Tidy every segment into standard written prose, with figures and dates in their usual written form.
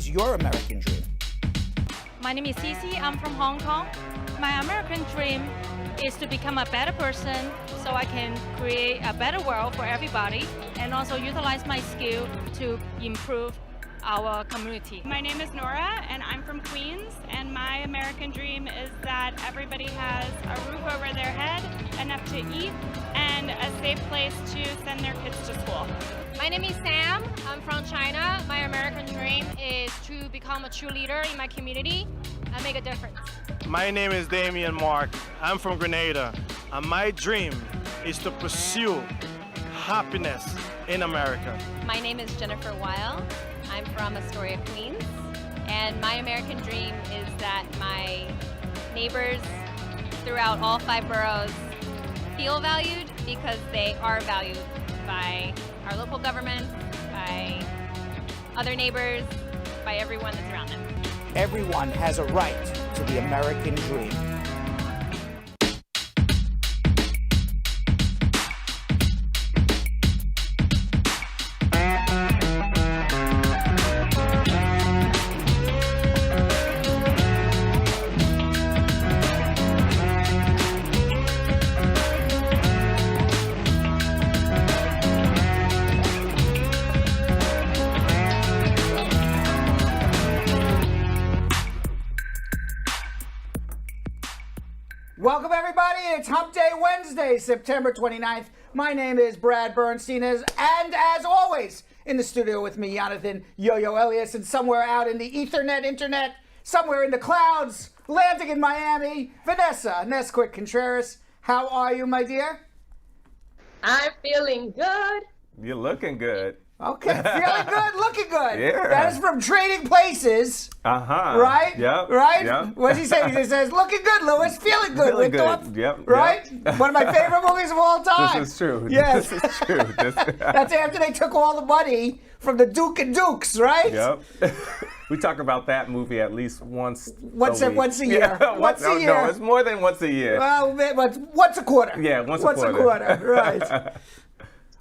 is your American dream? My name is Cici. I'm from Hong Kong. My American dream is to become a better person so I can create a better world for everybody and also utilize my skill to improve our community. My name is Nora and I'm from Queens, and my American dream is that everybody has a roof over their head, enough to eat, and a safe place to send their kids to school. My name is Sam. I'm from China. My American dream is to become a true leader in my community and make a difference. My name is Damian Mark. I'm from Grenada, and my dream is to pursue happiness in America. My name is Jennifer Weil. I'm from Astoria, Queens, and my American dream is that my neighbors throughout all 5 boroughs feel valued, because they are valued by our local government, by other neighbors, by everyone that's around them. Everyone has a right to the American dream. Welcome, everybody. It's Hump Day Wednesday, September 29th. My name is Brad Bernstein, and as always, in the studio with me, Yonathan Yo-Yo Elias, and somewhere out in the Ethernet internet, somewhere in the clouds, landing in Miami, Vanessa Nesquik Contreras. How are you, my dear? I'm feeling good. You're looking good. Okay, feeling good, looking good. Yeah. That is from Trading Places. Right? Yep. Right? Yep. What does he say? He says, looking good, Lewis, feeling good. Feeling Lift good. off. Yep. Right? Yep. One of my favorite movies of all time. This is true. Yes. This is true. That's after they took all the money from the Duke and Dukes, right? Yep. We talk about that movie at least once a Once a year. Yeah, Once a year. No, it's more than once a year. Well, once a quarter. Yeah, once a quarter. quarter.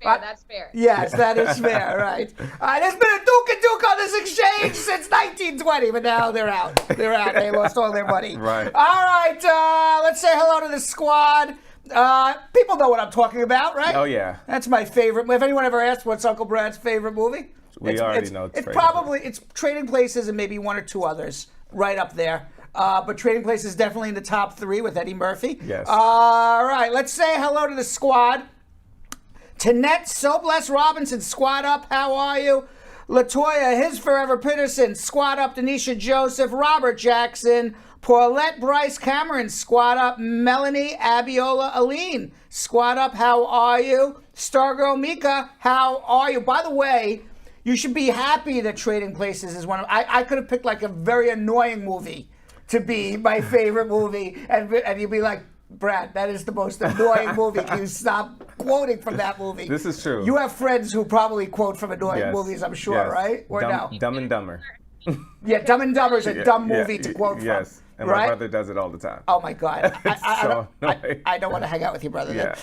Fair, that's fair. Yes, that is fair, right. There's been a Duke and Duke on this exchange since 1920, but now they're out. They're out. They lost all their money. Right. All right, let's say hello to the squad. People know what I'm talking about, right? Oh, yeah. That's my favorite. If anyone ever asked what's Uncle Brad's favorite movie, We already know it's probably it's Trading Places and maybe 1 or 2 others right up there. But Trading Places is definitely in the top 3 with Eddie Murphy. Yes. All right, let's say hello to the squad. Tanette Sobless Robinson, squad up, how are you? Latoya, his Forever Peterson, squad up. Denisha Joseph, Robert Jackson, Paulette Bryce Cameron, squad up. Melanie Abiola Aline, squad up, how are you? Stargirl Mika, how are you? By the way, you should be happy that Trading Places is one of, I could have picked like a very annoying movie to be my favorite movie, and you'd be like, Brad, that is the most annoying movie. Can you stop quoting from that movie? This is true. You have friends who probably quote from annoying movies, I'm sure, yes. right? Or no? Dumb and Dumber. Yeah, Dumb and Dumber is a dumb movie to quote from. Yes, and right? my brother does it all the time. Oh my God. I don't want to hang out with your brother then.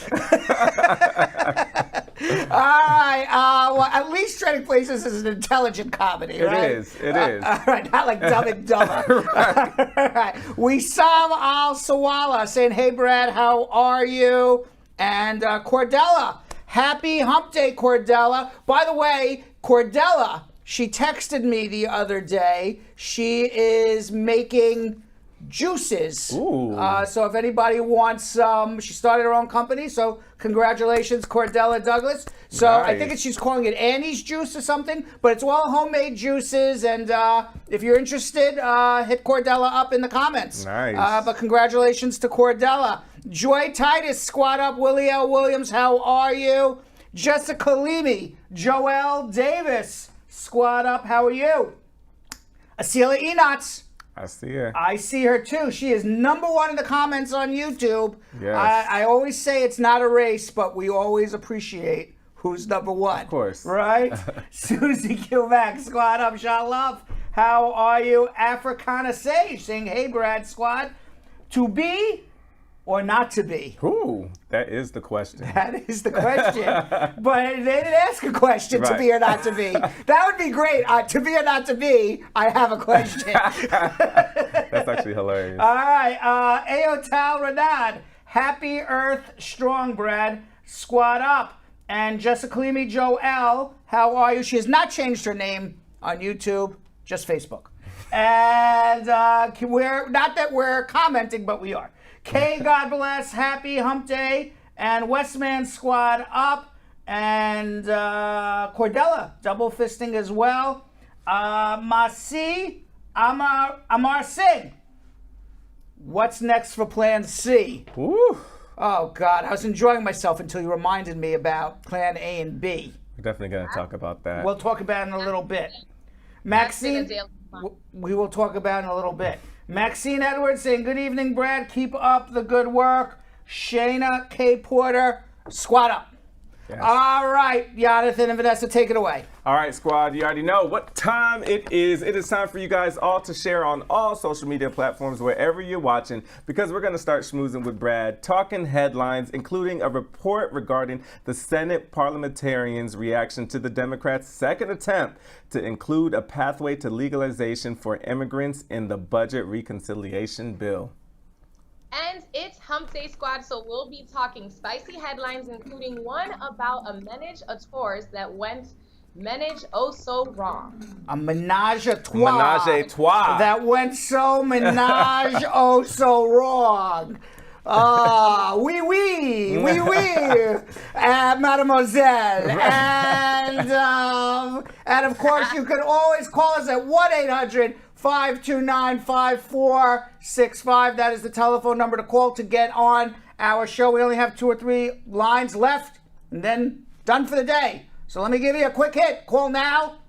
All right. Well, at least Trading Places is an intelligent comedy, right? It is. All right, not like Dumb and Dumber. Right. All right. Wissam Al Sawala saying, hey, Brad, how are you? And Cordella, happy Hump Day, Cordella. By the way, Cordella, she texted me the other day. She is making juices. Ooh. So if anybody wants some, she started her own company. So congratulations, Cordella Douglas. So I think she's calling it Annie's Juice or something, but it's all homemade juices. And if you're interested, hit Cordella up in the comments. Nice. But congratulations to Cordella. Joy Titus, squad up. Willie L. Williams, how are you? Jessica Levy, Joelle Davis, squad up. How are you? Acelia Enots. I see her. I see her too. She is #1 in the comments on YouTube. Yes. I always say it's not a race, but we always appreciate who's #1. Of course. Right? Susie Kilmack, squad up, Shah Love. How are you? Africana Sage saying, hey, Brad, squad. To be or not to be? Ooh, that is the question. That is the question. But they didn't ask a question, to be or not to be. That would be great. To be or not to be, I have a question. That's actually hilarious. All right. Aotal Renad, Happy Earth Strong Bread, Squad Up. And Jessicalimi Joelle, how are you? She has not changed her name on YouTube, just Facebook. And we're not that we're commenting, but we are. Kay, God bless, happy Hump Day, and Westman Squad Up, and Cordella, double fisting as well. Masi Amar Singh. What's next for Plan C? Woo. Oh, God, I was enjoying myself until you reminded me about Plan A and B. We're definitely going to talk about that. We'll talk about it in a little bit. Maxine, we will talk about it in a little bit. Maxine Edwards saying, good evening, Brad. Keep up the good work. Shayna K. Porter, squad up. Yes. All right, Yonathan and Vanessa, take it away. All right, squad, you already know what time it is. It is time for you guys all to share on all social media platforms wherever you're watching, because we're going to start schmoozing with Brad, talking headlines, including a report regarding the Senate Parliamentarians' reaction to the Democrats' second attempt to include a pathway to legalization for immigrants in the budget reconciliation bill. And it's Hump Day Squad, so we'll be talking spicy headlines, including one about a ménage à trois that went ménage oh so wrong. A ménage à trois. Ménage à trois. That went so ménage oh so wrong. Oui, mademoiselle. And of course, you can always call us at 1-800-529-5465. That is the telephone number to call to get on our show. We only have 2 or 3 lines left, and then done for the day. So let me give you a quick hit. Call now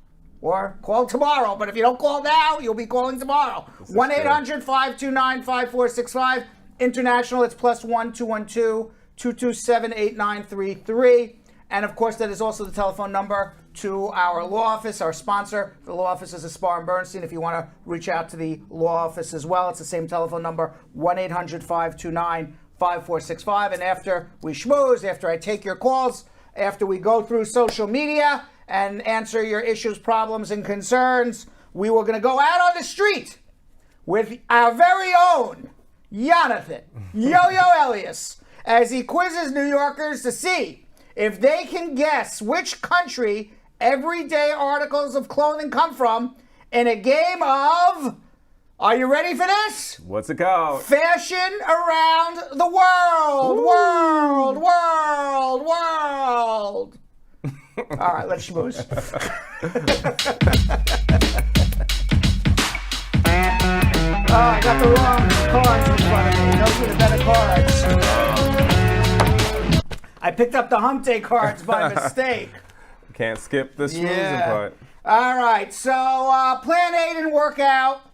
or call tomorrow. But if you don't call now, you'll be calling tomorrow. 1-800-529-5465. International, it's +1 212-227-8933. And of course, that is also the telephone number to our law office, our sponsor. The law office is Aspar and Bernstein. If you want to reach out to the law office as well, it's the same telephone number, 1-800-529-5465. And after we schmooze, after I take your calls, after we go through social media and answer your issues, problems, and concerns, we were going to go out on the street with our very own Yonathan, Yo-Yo Elias, as he quizzes New Yorkers to see if they can guess which country everyday articles of clothing come from in a game of, are you ready for this? What's it called? Fashion around the world. Ooh. World. All right, let's schmooze. Oh, I got the wrong cards in front of me. Those are the better cards. I picked up the Hump Day cards by mistake. Can't skip the schmoozing part. All right, so Plan A didn't work out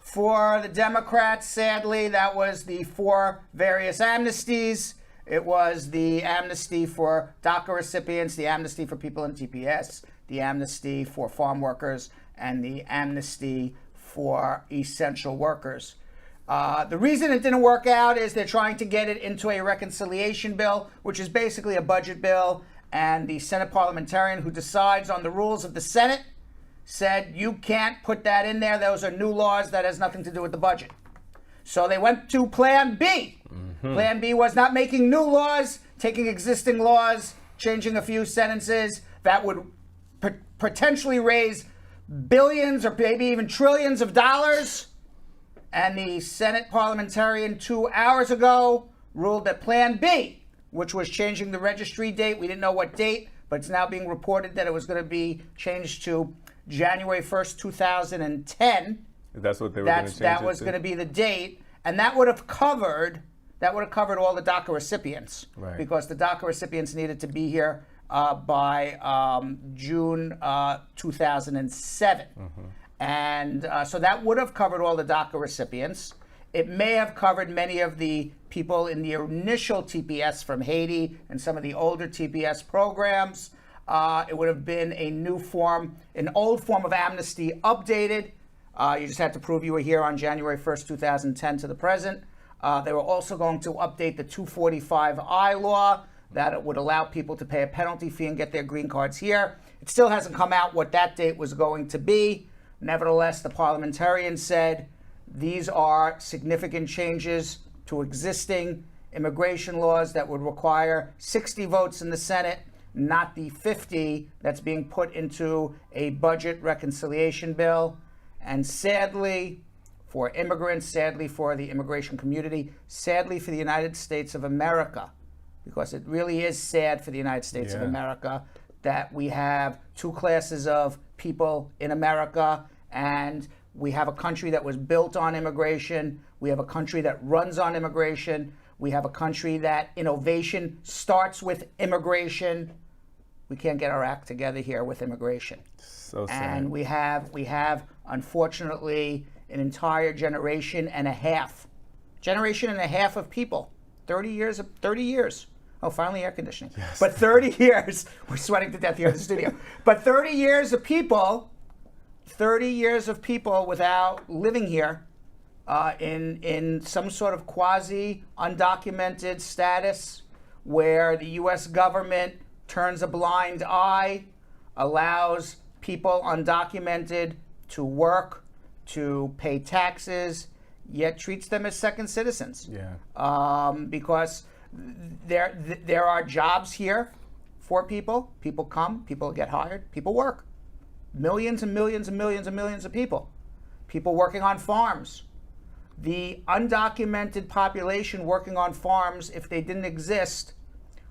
for the Democrats, sadly. That was the 4 various amnesties. It was the amnesty for DACA recipients, the amnesty for people in TPS, the amnesty for farm workers, and the amnesty for essential workers. The reason it didn't work out is they're trying to get it into a reconciliation bill, which is basically a budget bill, and the Senate Parliamentarian who decides on the rules of the Senate said you can't put that in there. Those are new laws. That has nothing to do with the budget. So they went to Plan B. Mm-hmm. Plan B was not making new laws, taking existing laws, changing a few sentences that would potentially raise billions or maybe even trillions of dollars. And the Senate Parliamentarian 2 hours ago ruled that Plan B, which was changing the registry date, we didn't know what date, but it's now being reported that it was going to be changed to January 1st, 2010. That's what they were going to change That was going to be the date, and that would have covered all the DACA recipients, right? Because the DACA recipients needed to be here by June 2007. Mm-hmm. And so that would have covered all the DACA recipients. It may have covered many of the people in the initial TPS from Haiti and some of the older TPS programs. It would have been an old form of amnesty updated. You just had to prove you were here on January 1st, 2010 to the present. They were also going to update the 245I law, that it would allow people to pay a penalty fee and get their green cards here. It still hasn't come out what that date was going to be. Nevertheless, the parliamentarian said these are significant changes to existing immigration laws that would require 60 votes in the Senate, not the 50 that's being put into a budget reconciliation bill. And sadly for immigrants, sadly for the immigration community, sadly for the United States of America, because it really is sad for the United States of America that we have two classes of people in America, and we have a country that was built on immigration. We have a country that runs on immigration. We have a country that innovation starts with immigration. We can't get our act together here with immigration. So sad. And we have, unfortunately, an entire generation and a half of people. 30 years. Oh, finally air conditioning. Yes. But 30 years, we're sweating to death here in the studio. But 30 years of people without living here in some sort of quasi undocumented status, where the U.S. government turns a blind eye, allows people undocumented to work, to pay taxes, yet treats them as second citizens. Because there are jobs here for people. People come, people get hired, people work. Millions and millions and millions and millions of people. People working on farms. The undocumented population working on farms, if they didn't exist,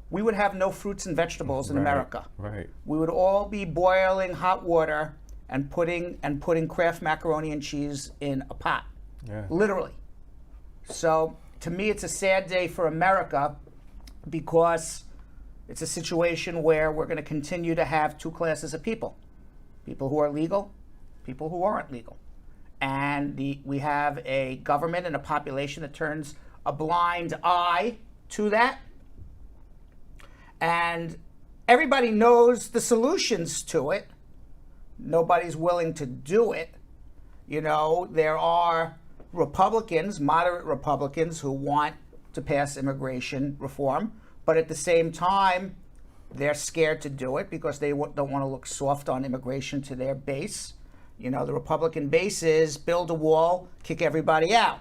we would have no fruits and vegetables in America. Right. We would all be boiling hot water and putting Kraft macaroni and cheese in a pot. Literally. So to me, it's a sad day for America, because it's a situation where we're going to continue to have two classes of people. People who are legal, people who aren't legal. And we have a government and a population that turns a blind eye to that. And everybody knows the solutions to it. Nobody's willing to do it. You know, there are Republicans, moderate Republicans, who want to pass immigration reform, but at the same time, they're scared to do it because they don't want to look soft on immigration to their base. You know, the Republican base is build a wall, kick everybody out.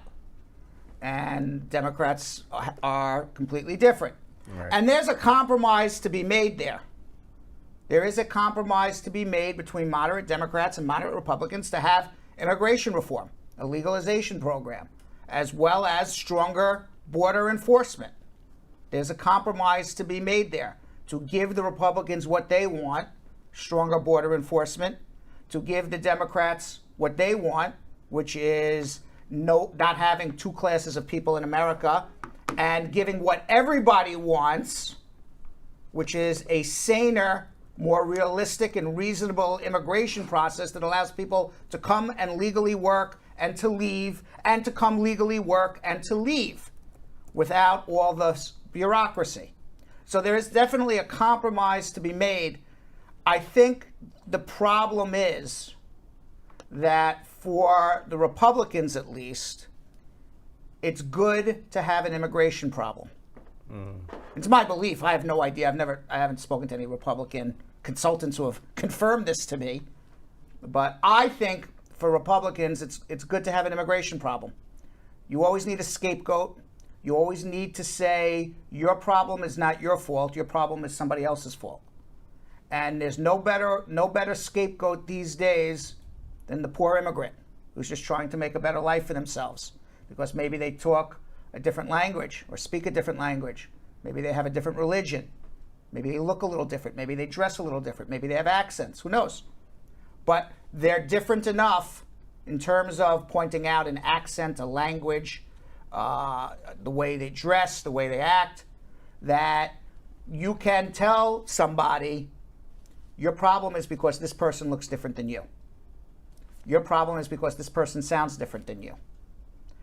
And Democrats are completely different. Right. And there's a compromise to be made there. There is a compromise to be made between moderate Democrats and moderate Republicans to have immigration reform, a legalization program, as well as stronger border enforcement. There's a compromise to be made there to give the Republicans what they want, stronger border enforcement, to give the Democrats what they want, which is not having two classes of people in America, and giving what everybody wants, which is a saner, more realistic and reasonable immigration process that allows people to come and legally work and to leave, and to come legally work and to leave without all the bureaucracy. So there is definitely a compromise to be made. I think the problem is that for the Republicans, at least, it's good to have an immigration problem. It's my belief. I have no idea. I haven't spoken to any Republican consultants who have confirmed this to me. But I think for Republicans, it's good to have an immigration problem. You always need a scapegoat. You always need to say your problem is not your fault. Your problem is somebody else's fault. And there's no better scapegoat these days than the poor immigrant who's just trying to make a better life for themselves because maybe they talk a different language or speak a different language. Maybe they have a different religion. Maybe they look a little different. Maybe they dress a little different. Maybe they have accents. Who knows? But they're different enough in terms of pointing out an accent, a language, the way they dress, the way they act, that you can tell somebody your problem is because this person looks different than you. Your problem is because this person sounds different than you.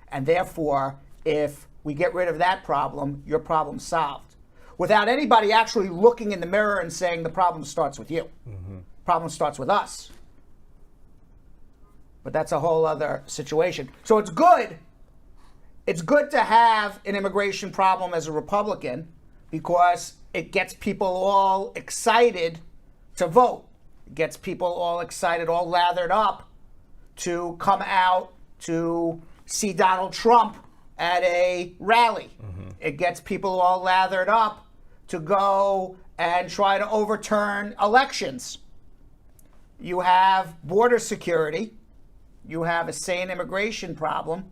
And therefore, if we get rid of that problem, your problem's solved. Without anybody actually looking in the mirror and saying the problem starts with you. Problem starts with us. But that's a whole other situation. So it's good it's good to have an immigration problem as a Republican because it gets people all excited to vote. It gets people all excited, all lathered up to come out to see Donald Trump at a rally. It gets people all lathered up to go and try to overturn elections. You have border security. You have a sane immigration problem.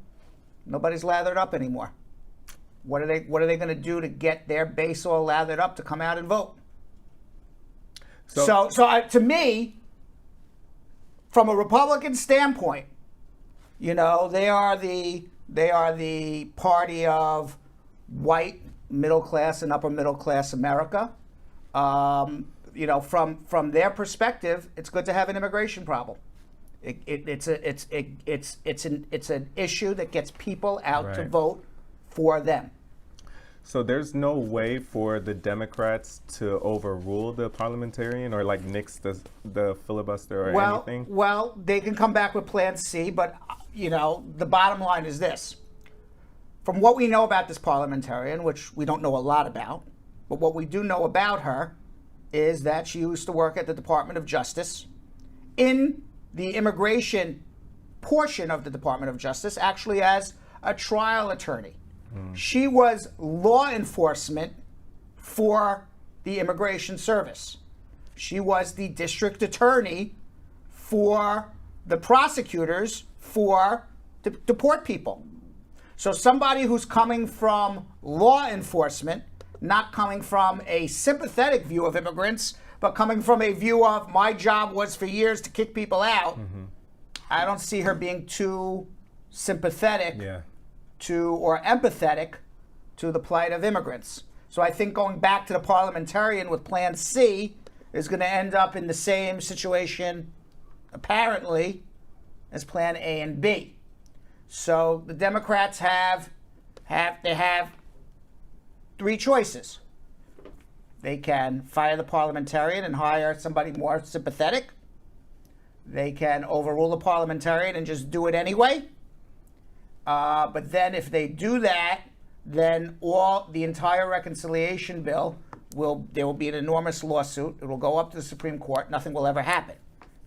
Nobody's lathered up anymore. What are they going to do to get their base all lathered up to come out and vote? So to me, from a Republican standpoint, you know, they are the party of white middle class and upper middle class America. You know, from their perspective, it's good to have an immigration problem. It's an issue that gets people out to vote for them. So there's no way for the Democrats to overrule the parliamentarian or like nix the filibuster or anything? Well, they can come back with Plan C, but you know, the bottom line is this. From what we know about this parliamentarian, which we don't know a lot about, but what we do know about her is that she used to work at the Department of Justice in the immigration portion of the Department of Justice, actually as a trial attorney. She was law enforcement for the Immigration Service. She was the district attorney for the prosecutors for deport people. So somebody who's coming from law enforcement, not coming from a sympathetic view of immigrants, but coming from a view of my job was for years to kick people out, I don't see her being too sympathetic to or empathetic to the plight of immigrants. So I think going back to the parliamentarian with Plan C is going to end up in the same situation, apparently, as Plan A and B. So the Democrats have three choices. They can fire the parliamentarian and hire somebody more sympathetic. They can overrule the parliamentarian and just do it anyway. But then if they do that, then the entire reconciliation bill there will be an enormous lawsuit. It will go up to the Supreme Court. Nothing will ever happen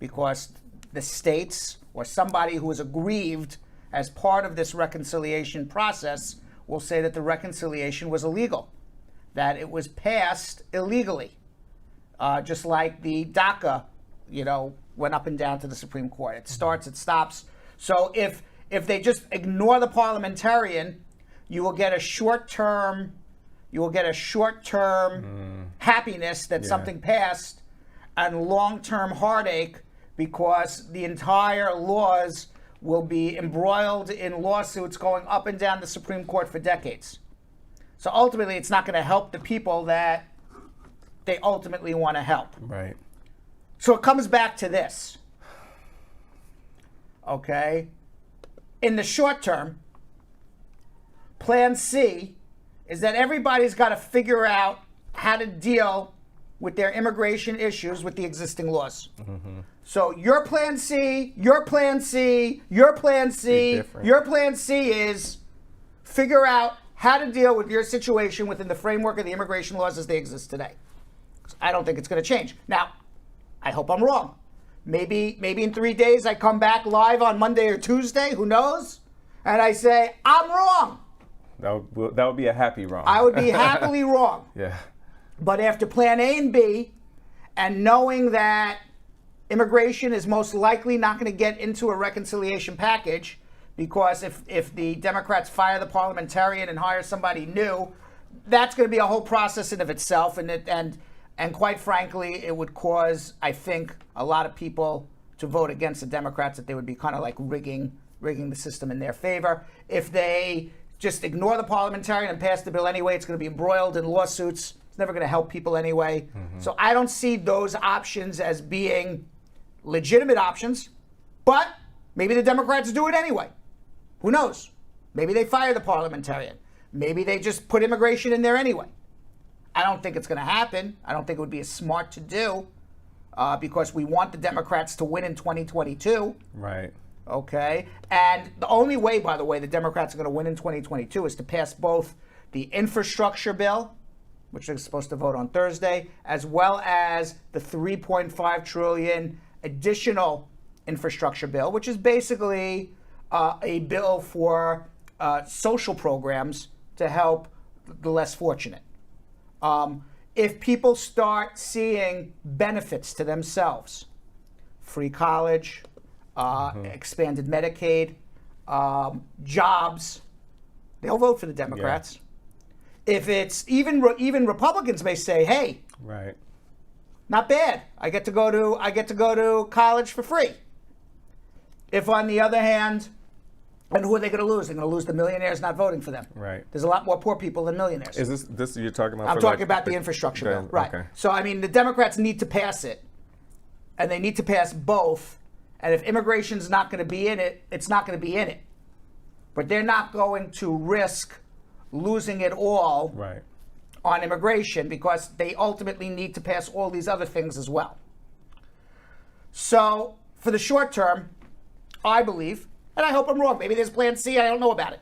because the states or somebody who is aggrieved as part of this reconciliation process will say that the reconciliation was illegal, that it was passed illegally, just like the DACA, went up and down to the Supreme Court. It starts, it stops. So if they just ignore the parliamentarian, you will get a short-term happiness that something passed and long-term heartache because the entire laws will be embroiled in lawsuits going up and down the Supreme Court for decades. So ultimately, it's not going to help the people that they ultimately want to help. Right. So it comes back to this. Okay? In the short term, Plan C is that everybody's got to figure out how to deal with their immigration issues with the existing laws. So your Plan C, your Plan C, your Plan C, your Plan C is figure out how to deal with your situation within the framework of the immigration laws as they exist today. I don't think it's going to change. Now, I hope I'm wrong. Maybe in 3 days I come back live on Monday or Tuesday, who knows? And I say, I'm wrong. That would be a happy wrong. I would be happily wrong. Yeah. But after Plan A and B, and knowing that immigration is most likely not going to get into a reconciliation package, because if the Democrats fire the parliamentarian and hire somebody new, that's going to be a whole process in of itself, and quite frankly, it would cause, I think, a lot of people to vote against the Democrats, that they would be kind of like rigging the system in their favor. If they just ignore the parliamentarian and pass the bill anyway, it's going to be embroiled in lawsuits. It's never going to help people anyway. So I don't see those options as being legitimate options, but maybe the Democrats do it anyway. Who knows? Maybe they fire the parliamentarian. Maybe they just put immigration in there anyway. I don't think it's going to happen. I don't think it would be as smart to do because we want the Democrats to win in 2022. Right. Okay? And the only way, by the way, the Democrats are going to win in 2022 is to pass both the infrastructure bill, which they're supposed to vote on Thursday, as well as the $3.5 trillion additional infrastructure bill, which is basically a bill for social programs to help the less fortunate. If people start seeing benefits to themselves, free college, expanded Medicaid, jobs, they'll vote for the Democrats. Yeah. If it's even Republicans may say, "Hey, Right. not bad. I get to go to college for free." If on the other hand, and who are they going to lose? They're going to lose the millionaires not voting for them. Right. There's a lot more poor people than millionaires. Is this you're talking about? I'm for talking like about the infrastructure bill, right? Okay. So I mean, the Democrats need to pass it, and they need to pass both. And if immigration's not going to be in it, it's not going to be in it. But they're not going to risk losing it all Right. on immigration because they ultimately need to pass all these other things as well. So for the short term, I believe, and I hope I'm wrong, maybe there's plan C, I don't know about it.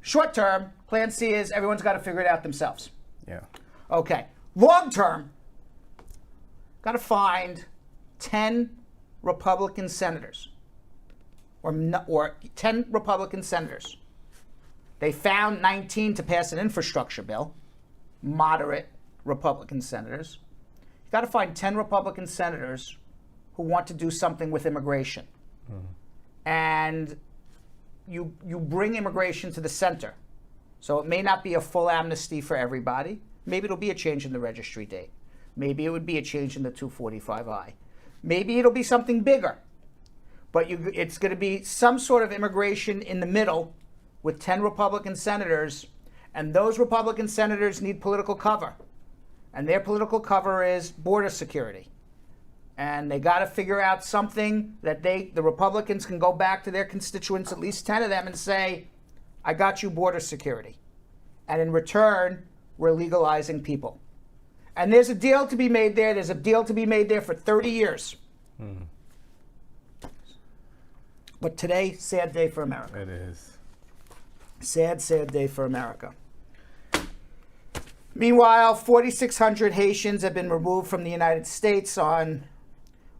Short term, plan C is everyone's got to figure it out themselves. Yeah. Okay. Long term, got to find 10 Republican senators or 10 Republican senators. They found 19 to pass an infrastructure bill, moderate Republican senators. You got to find 10 Republican senators who want to do something with immigration. And you bring immigration to the center. So it may not be a full amnesty for everybody. Maybe it'll be a change in the registry date. Maybe it would be a change in the 245I. Maybe it'll be something bigger. But it's going to be some sort of immigration in the middle with 10 Republican senators, and those Republican senators need political cover. And their political cover is border security. And they got to figure out something that the Republicans can go back to their constituents, at least 10 of them, and say, I got you border security. And in return, we're legalizing people. And there's a deal to be made there. There's a deal to be made there for 30 years. But today, sad day for America. It is. Sad, sad day for America. Meanwhile, 4,600 Haitians have been removed from the United States on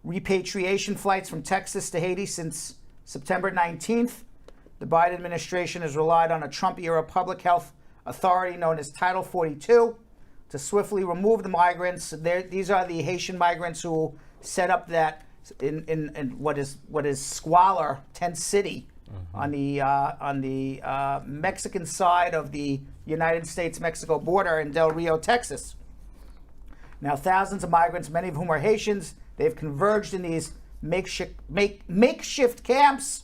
repatriation flights from Texas to Haiti since September 19th. The Biden administration has relied on a Trump-era public health authority known as Title 42 to swiftly remove the migrants. These are the Haitian migrants who set up that in what is squalor tent city on the Mexican side of the United States-Mexico border in Del Rio, Texas. Now, thousands of migrants, many of whom are Haitians, they've converged in these makeshift camps,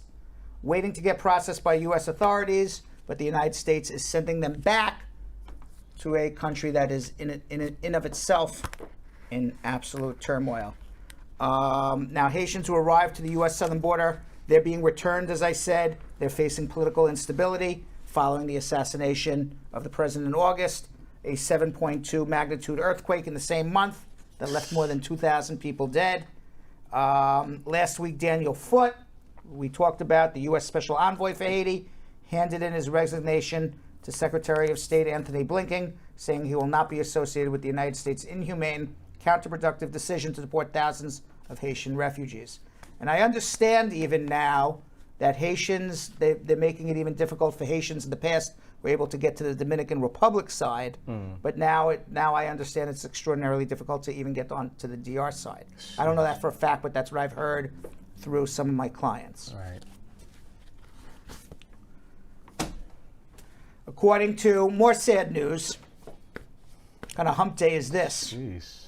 waiting to get processed by U.S. authorities. But the United States is sending them back to a country that is in of itself in absolute turmoil. Now, Haitians who arrived to the U.S. southern border, they're being returned, as I said. They're facing political instability following the assassination of the president in August, a 7.2 magnitude earthquake in the same month that left more than 2,000 people dead. Last week, Daniel Foote, we talked about, the U.S. Special Envoy for Haiti, handed in his resignation to Secretary of State Anthony Blinken, saying he will not be associated with the United States' inhumane, counterproductive decision to deport thousands of Haitian refugees. And I understand even now that Haitians, they're making it even difficult for Haitians. In the past, were able to get to the Dominican Republic side, but now I understand it's extraordinarily difficult to even get on to the DR side. I don't know that for a fact, but that's what I've heard through some of my clients. Right. According to more sad news, what kind of hump day is this? Jeez.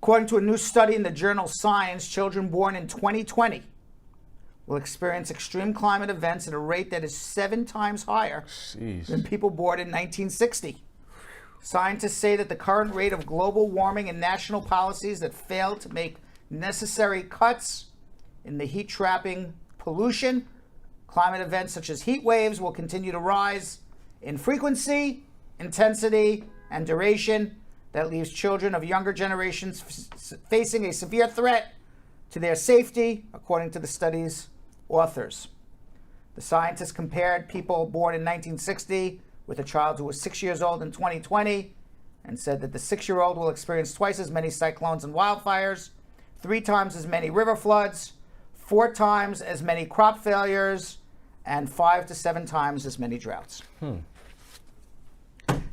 According to a new study in the journal Science, children born in 2020 will experience extreme climate events at a rate that is 7 times higher than people born in 1960. Scientists say that the current rate of global warming and national policies that fail to make necessary cuts in the heat-trapping pollution, climate events such as heat waves will continue to rise in frequency, intensity, and duration. That leaves children of younger generations facing a severe threat to their safety, according to the study's authors. The scientists compared people born in 1960 with a child who was 6 years old in 2020 and said that the 6-year-old will experience twice as many cyclones and wildfires, 3 times as many river floods, 4 times as many crop failures, and 5 to 7 times as many droughts.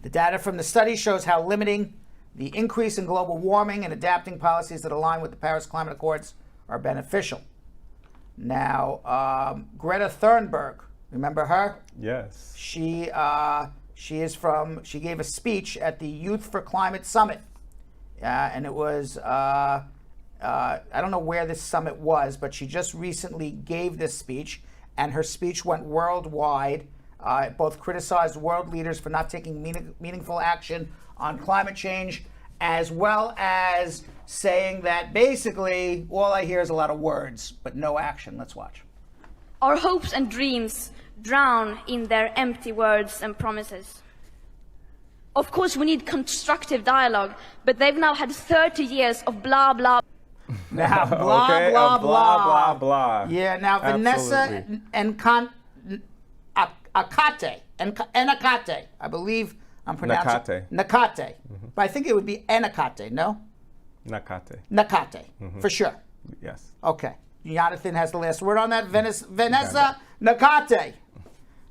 The data from the study shows how limiting the increase in global warming and adapting policies that align with the Paris Climate Accords are beneficial. Now, Greta Thurnberg, remember her? Yes. She gave a speech at the Youth for Climate Summit. And it was, I don't know where this summit was, but she just recently gave this speech, and her speech went worldwide. It both criticized world leaders for not taking meaningful action on climate change, as well as saying that basically all I hear is a lot of words, but no action. Let's watch. Our hopes and dreams drown in their empty words and promises. Of course, we need constructive dialogue, but they've now had 30 years of blah, blah. Now, blah, Okay, blah, blah, blah. blah. Yeah, now Vanessa and Nakate, I believe I'm pronouncing Nakate. But I think it would be Enakate, no? Nakate, for sure. Yes. Okay. Yonathan has the last word on that. Vanessa Nakate.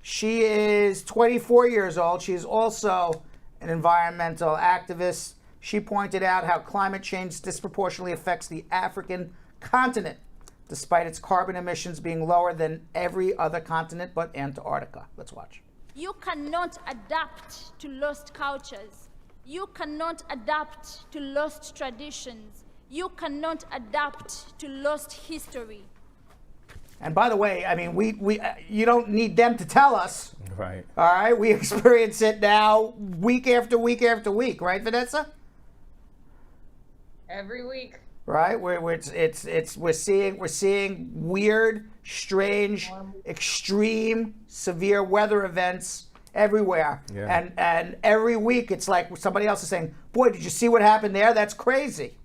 She is 24 years old. She is also an environmental activist. She pointed out how climate change disproportionately affects the African continent, despite its carbon emissions being lower than every other continent but Antarctica. Let's watch. You cannot adapt to lost cultures. You cannot adapt to lost traditions. You cannot adapt to lost history. And by the way, I mean, we you don't need them to tell us. Right. All right, we experience it now week after week after week, right, Vanessa? Every week. Right, we're seeing weird, strange, extreme, severe weather events everywhere. Yeah. And every week it's like somebody else is saying, "Boy, did you see what happened there? That's crazy."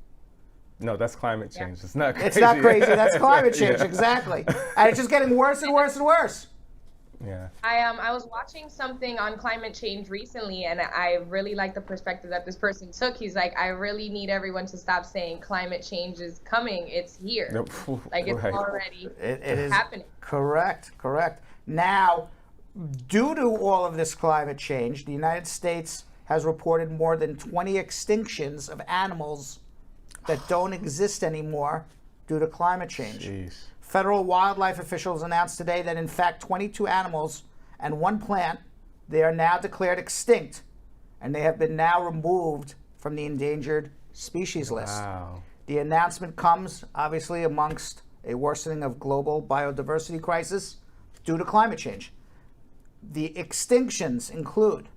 No, that's climate change. Yeah. It's not crazy. It's not crazy. That's climate change, Yeah. exactly. And it's just getting worse and worse and worse. Yeah. I was watching something on climate change recently, and I really like the perspective that this person took. He's like, I really need everyone to stop saying climate change is coming. It's here. Nope. Like it's Right. already It is happening. Correct. Now, due to all of this climate change, the United States has reported more than 20 extinctions of animals that don't exist anymore due to climate change. Jeez. Federal wildlife officials announced today that in fact 22 animals and 1 plant, they are now declared extinct, and they have been now removed from the endangered species list. Wow. The announcement comes obviously amongst a worsening of global biodiversity crisis due to climate change. The extinctions include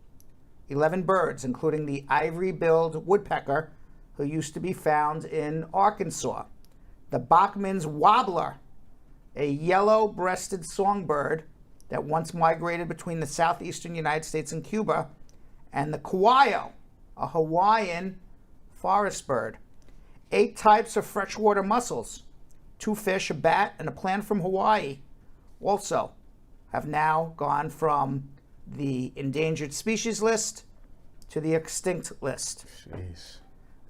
11 birds, including the ivory-billed woodpecker, who used to be found in Arkansas, the Bachman's warbler, a yellow-breasted songbird that once migrated between the southeastern United States and Cuba, and the coayo, a Hawaiian forest bird. 8 types of freshwater mussels, 2 fish, a bat, and a plant from Hawaii also have now gone from the endangered species list to the extinct list. Jeez.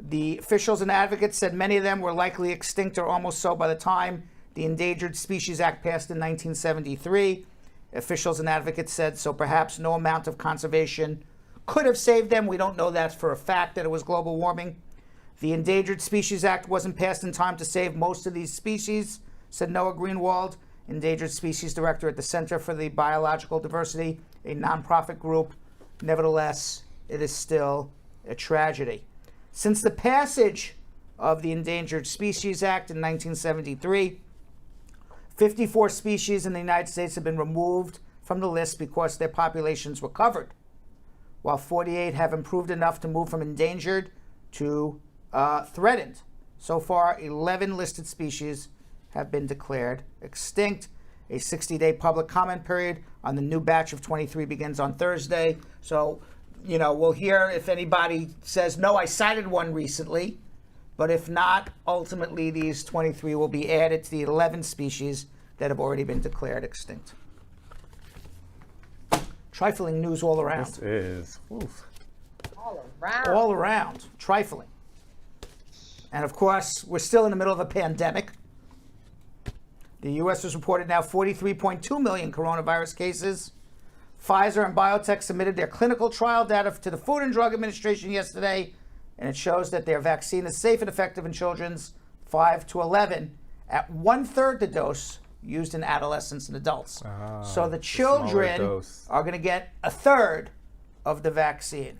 The officials and advocates said many of them were likely extinct or almost so by the time the Endangered Species Act passed in 1973. Officials and advocates said so perhaps no amount of conservation could have saved them. We don't know that for a fact that it was global warming. The Endangered Species Act wasn't passed in time to save most of these species, said Noah Greenwald, Endangered Species Director at the Center for the Biological Diversity, a nonprofit group. Nevertheless, it is still a tragedy. Since the passage of the Endangered Species Act in 1973, 54 species in the United States have been removed from the list because their populations were covered, while 48 have improved enough to move from endangered to threatened. So far, 11 listed species have been declared extinct. A 60-day public comment period on the new batch of 23 begins on Thursday. So, we'll hear if anybody says, no, I cited one recently. But if not, ultimately these 23 will be added to the 11 species that have already been declared extinct. Trifling news all around. This is. Oof. All around. All around. Trifling. And of course, we're still in the middle of a pandemic. The U.S. has reported now 43.2 million coronavirus cases. Pfizer and BioNTech submitted their clinical trial data to the Food and Drug Administration yesterday, and it shows that their vaccine is safe and effective in children's 5 to 11 at 1/3 the dose used in adolescents and adults. So the children are going to get 1/3 of the vaccine.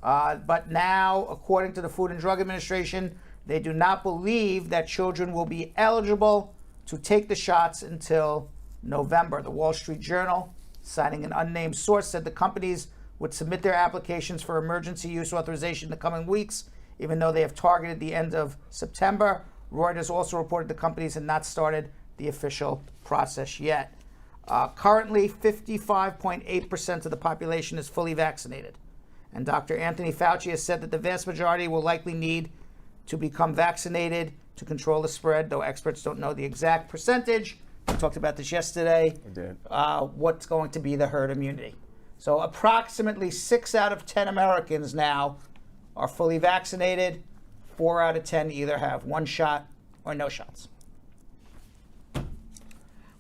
But now, according to the Food and Drug Administration, they do not believe that children will be eligible to take the shots until November. The Wall Street Journal, citing an unnamed source, said the companies would submit their applications for emergency use authorization in the coming weeks, even though they have targeted the end of September. Reuters also reported the companies had not started the official process yet. Currently, 55.8% of the population is fully vaccinated. And Dr. Anthony Fauci has said that the vast majority will likely need to become vaccinated to control the spread, though experts don't know the exact percentage. We talked about this yesterday. We did. What's going to be the herd immunity. So approximately 6 out of 10 Americans now are fully vaccinated. 4 out of 10 either have 1 shot or no shots.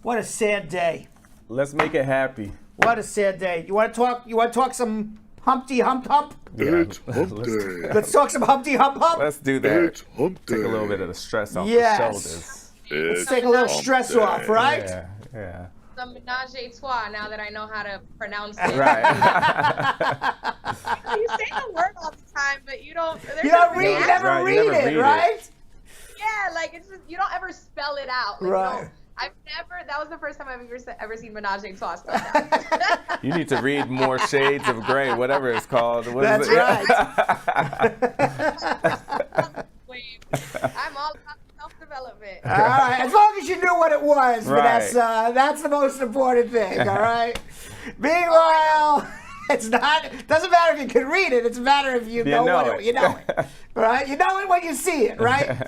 What a sad day. Let's make it happy. What a sad day. You want to talk some Humpty Hump Hump? Yeah. Let's talk some Humpty Hump Hump. Let's do that. Take a little bit of the stress off the shoulders. Let's take a little stress off, right? Yeah. Some ménage a trois now that I know how to pronounce it. Right. You say the word all the time, but you don't. You don't read, you never read it, right? Yeah, like it's just you don't ever spell it out. Like, right. You know, I've never. That was the first time I've ever seen ménage a trois spelled out. You need to read more Shades of Grey, whatever it's called. That's right. I'm all about self-development. All right, as long as you knew what it was, Right. Vanessa, that's the most important thing, all right? Meanwhile, it's not, doesn't matter if you can read it, it's a matter if you know what it, you know it, right? You know it when you see it, right?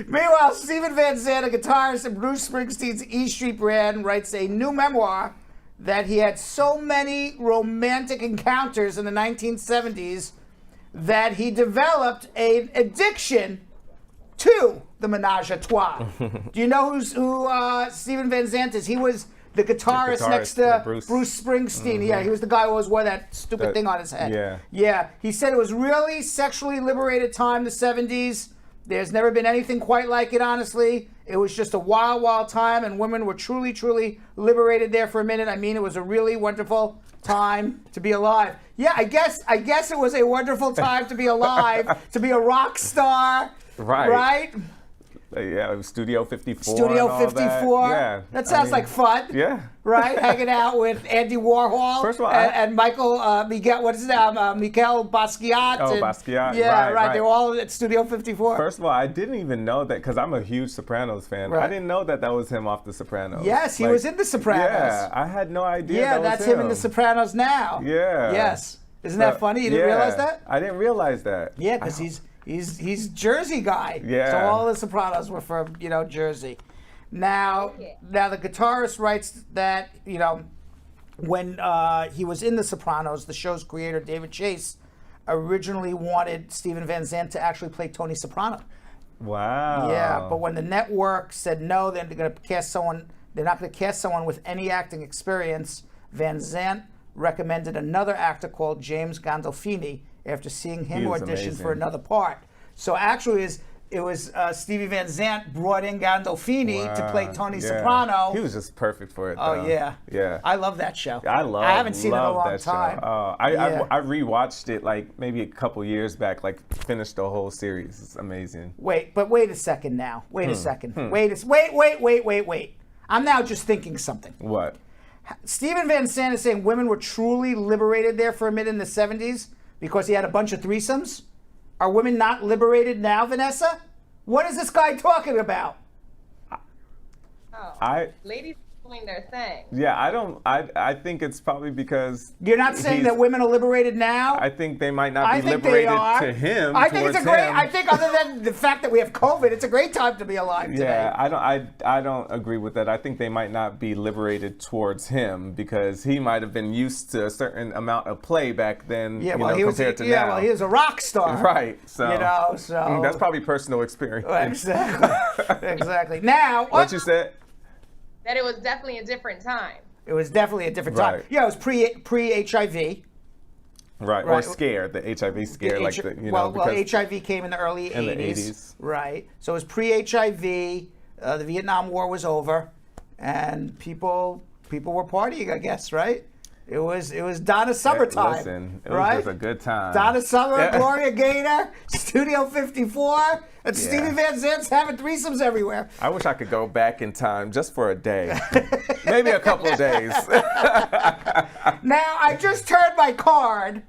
Meanwhile, Steven Vanzant, a guitarist in Bruce Springsteen's E Street Band, writes a new memoir that he had so many romantic encounters in the 1970s that he developed an addiction to the ménage à trois. Do you know who Steven Vanzant is? He was the guitarist next to Bruce Springsteen. Mm-hmm. Yeah, he was the guy who always wore that stupid thing on his head. Yeah. Yeah. He said it was really sexually liberated time, the 70s. There's never been anything quite like it, honestly. It was just a wild, wild time, and women were truly, truly liberated there for a minute. I mean, it was a really wonderful time to be alive. Yeah, I guess it was a wonderful time to be alive, to be a rock star. Right? Yeah, it was Studio 54. Studio 54. Yeah. That sounds like fun. Yeah. Right? Hanging out with Andy Warhol. First of all, and Michael, Miguel, what is his name? Miguel Basquiat. Oh, Basquiat. Yeah, right. They were all at Studio 54. First of all, I didn't even know that, because I'm a huge Sopranos fan. Right. I didn't know that was him off The Sopranos. Yes, he was in The Sopranos. Yeah, I had no idea. Yeah, that's him in The Sopranos now. Yeah. Yes. Isn't that funny? You didn't realize that? I didn't realize that. Yeah, because he's Jersey guy. Yeah. So all the Sopranos were from, Jersey. Now the guitarist writes that, when he was in The Sopranos, the show's creator, David Chase, originally wanted Steven Vanzant to actually play Tony Soprano. Wow. Yeah, but when the network said no, they're going to cast someone, they're not going to cast someone with any acting experience, Vanzant recommended another actor called James Gandolfini after seeing him audition for another part. So actually, it was Stevie Vanzant brought in Gandolfini to play Tony Soprano. He was just perfect for it, though. Oh, yeah. Yeah. I love that show. I haven't seen it in a long time. I rewatched it like maybe a couple years back, like finished the whole series. It's amazing. Wait a second now. Wait a second. Wait. I'm now just thinking something. What? Steven Vanzant is saying women were truly liberated there for a minute in the 70s because he had a bunch of threesomes? Are women not liberated now, Vanessa? What is this guy talking about? Ladies doing their thing. Yeah, I think it's probably because You're not saying that women are liberated now? I think they might not be think they liberated are. to him. I think it's a great. him. I think other than the fact that we have COVID, it's a great time to be alive today. Yeah, I don't agree with that. I think they might not be liberated towards him because he might have been used to a certain amount of play back then. Yeah, he was well, he was a rock star. Right. So that's probably personal experience. Exactly. Exactly. Now, what you said? That it was definitely a different time. It was definitely a different time. Right. Yeah, it was pre-HIV. Right. Or scare, the HIV scare, because HIV came in the early 80s. In the 80s. Right. So it was pre-HIV. The Vietnam War was over, and people were partying, I guess, right? It was Donna Summertime. Listen, it right? was just a good time. Donna Summer, Gloria Gaynor, Studio 54, and Stevie Vanzant's having threesomes everywhere. I wish I could go back in time just for a day. Maybe a couple of days. Now, I just turned my card,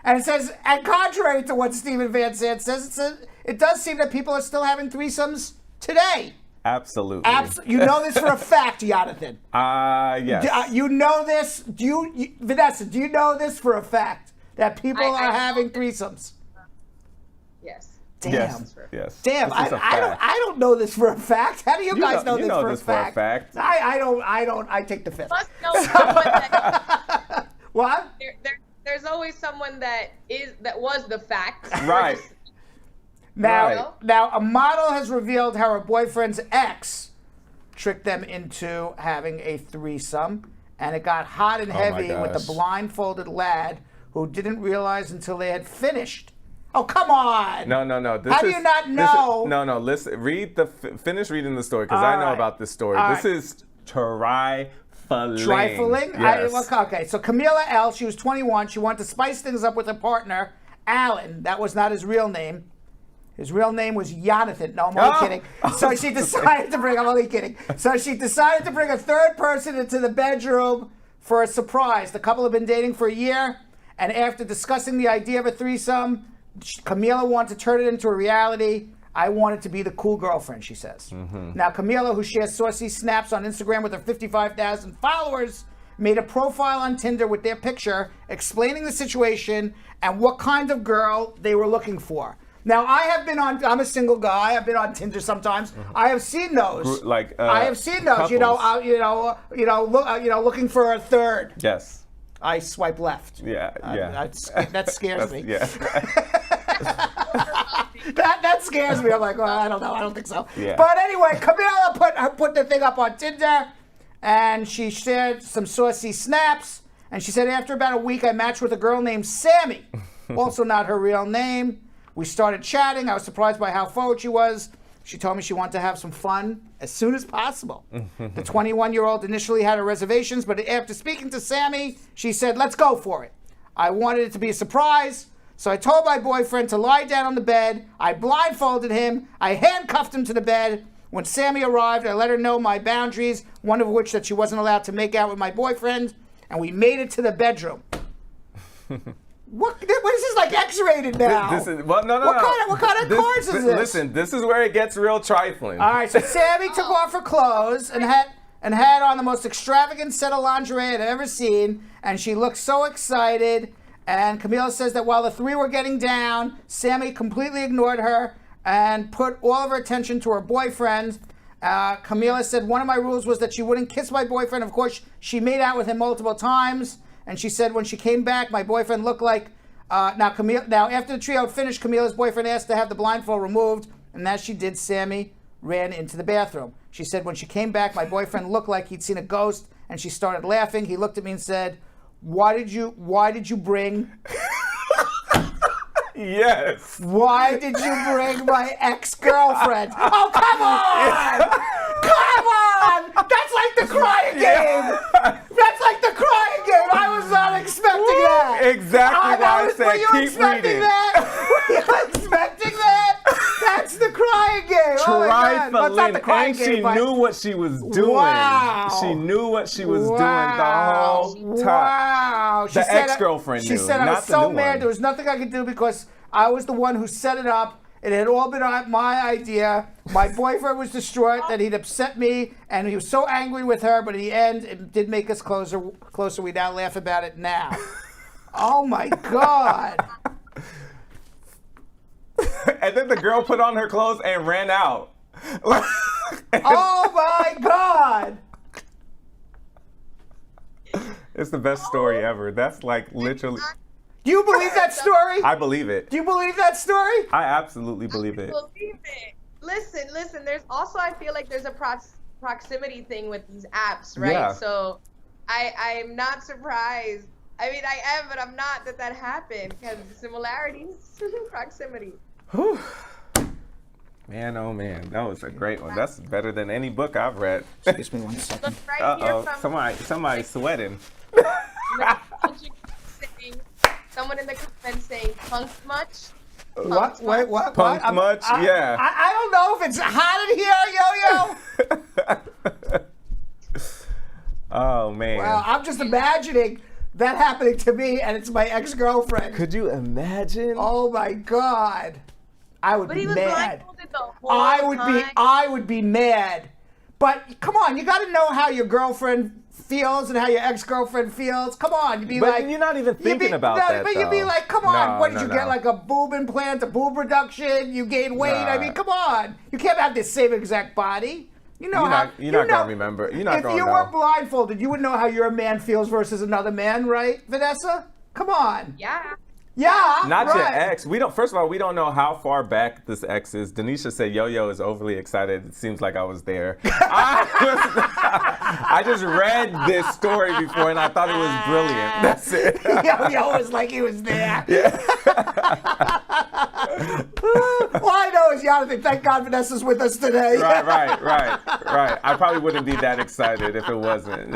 and it says, and contrary to what Stephen Vanzant says, it does seem that people are still having threesomes today. Absolutely. You know this for a fact, Yonathan. Yes. You know this. Vanessa, do you know this for a fact that people are having threesomes? Yes. Damn. Yes. Damn. I don't know this for a fact. How do you guys know this for a fact? I don't. I take the fifth. Must know someone that. What? There's always someone that was the fact. Right. Now, a model has revealed how her boyfriend's ex tricked them into having a threesome, and it got hot and heavy with the blindfolded lad who didn't realize until they had finished. Oh, come on! No. How do you not know? No. Listen, finish reading the story because I know about this story. This is trifling. Trifling? Yes. Okay, so Camila L., she was 21. She wanted to spice things up with her partner, Alan. That was not his real name. His real name was Yonathan. No, I'm only kidding. So she decided to bring, I'm only kidding. So she decided to bring a third person into the bedroom for a surprise. The couple had been dating for a year, and after discussing the idea of a threesome, Camila wanted to turn it into a reality. I wanted to be the cool girlfriend, she says. Mm-hmm. Now, Camila, who shares saucy snaps on Instagram with her 55,000 followers, made a profile on Tinder with their picture explaining the situation and what kind of girl they were looking for. Now, I'm a single guy. I've been on Tinder sometimes. Mm-hmm. I have seen those. I have seen those. Couples. Looking for a third. Yes. I swipe left. Yeah. That scares me. Yeah. that scares me. I'm like, well, I don't know. I don't think so. Yeah. But anyway, Camila put the thing up on Tinder, and she shared some saucy snaps. And she said, after about a week, I matched with a girl named Sammy, also not her real name. We started chatting. I was surprised by how forward she was. She told me she wanted to have some fun as soon as possible. The 21-year-old initially had her reservations, but after speaking to Sammy, she said, let's go for it. I wanted it to be a surprise, so I told my boyfriend to lie down on the bed. I blindfolded him. I handcuffed him to the bed. When Sammy arrived, I let her know my boundaries, one of which that she wasn't allowed to make out with my boyfriend, and we made it to the bedroom. What is this, like X-rated now? This is, well, no. What kind of cards is this? Listen, this is where it gets real trifling. All right, so Sammy took off her clothes and had on the most extravagant set of lingerie I'd ever seen, and she looked so excited. And Camila says that while the three were getting down, Sammy completely ignored her and put all of her attention to her boyfriend. Camila said one of my rules was that she wouldn't kiss my boyfriend. Of course, she made out with him multiple times. And she said when she came back, my boyfriend looked like... Now, after the trio had finished, Camila's boyfriend asked to have the blindfold removed. And as she did, Sammy ran into the bathroom. She said when she came back, my boyfriend looked like he'd seen a ghost. And she started laughing. He looked at me and said, why did you bring... Yes. Why did you bring my ex-girlfriend? Oh, come on! Come on! That's like the crying game! That's like the crying game! I was not expecting that! Exactly why I said were you keep expecting reading. That? Were you expecting that? That's the crying game! Oh my God. Well, it's not the crying and game, she but... knew what she was doing. Wow. She knew what she was doing the whole time. Wow. The ex-girlfriend knew, She said, I not was the so new mad. one. There was nothing I could do because I was the one who set it up, It had all been my idea. My boyfriend was distraught that he'd upset me, and he was so angry with her, but in the end, it did make us closer. We now laugh about it now. Oh, my God. And then the girl put on her clothes and ran out. Oh, my God. It's the best story ever. That's like literally... Do you believe that story? I believe it. Do you believe that story? I absolutely believe it. I believe it. Listen. There's also, I feel like there's a proximity thing with these apps, right? Yeah. So I'm not surprised. I mean, I am, but I'm not that happened because similarities, proximity. Whew. Man, oh man, that was a great one. That's better than any book I've read. Excuse me 1 second. Somebody sweating. Someone in the comments saying punk much. What? Wait, what? Punk what? much? Yeah. I don't know if it's hot in here, Yo-Yo. Oh man. Well, I'm just imagining that happening to me, and it's my ex-girlfriend. Could you imagine? Oh my God. I would be But he was mad. blindfolded the whole time. I would be mad. But come on, you got to know how your girlfriend feels and how your ex-girlfriend feels. Come on, you'd be But like, you're not even thinking about that. But you'd be though. like, come on, No, what did no, you no. get? Like a boob implant, a boob reduction? You gain weight? Nah. I mean, come on, you can't have the same exact body. You know You're not gonna remember. You're not if gonna you know. were blindfolded, you would know how your man feels versus another man, right, Vanessa? Come on. Yeah. Yeah. Not right. your ex. We don't. First of all, we don't know how far back this ex is. Denisha said Yo-Yo is overly excited. It seems like I was there. I just read this story before and I thought it was brilliant. That's it. Yo-Yo was like he was there. Yeah. All I know is Yonathan. Thank God Vanessa's with us today. Right. I probably wouldn't be that excited if it wasn't.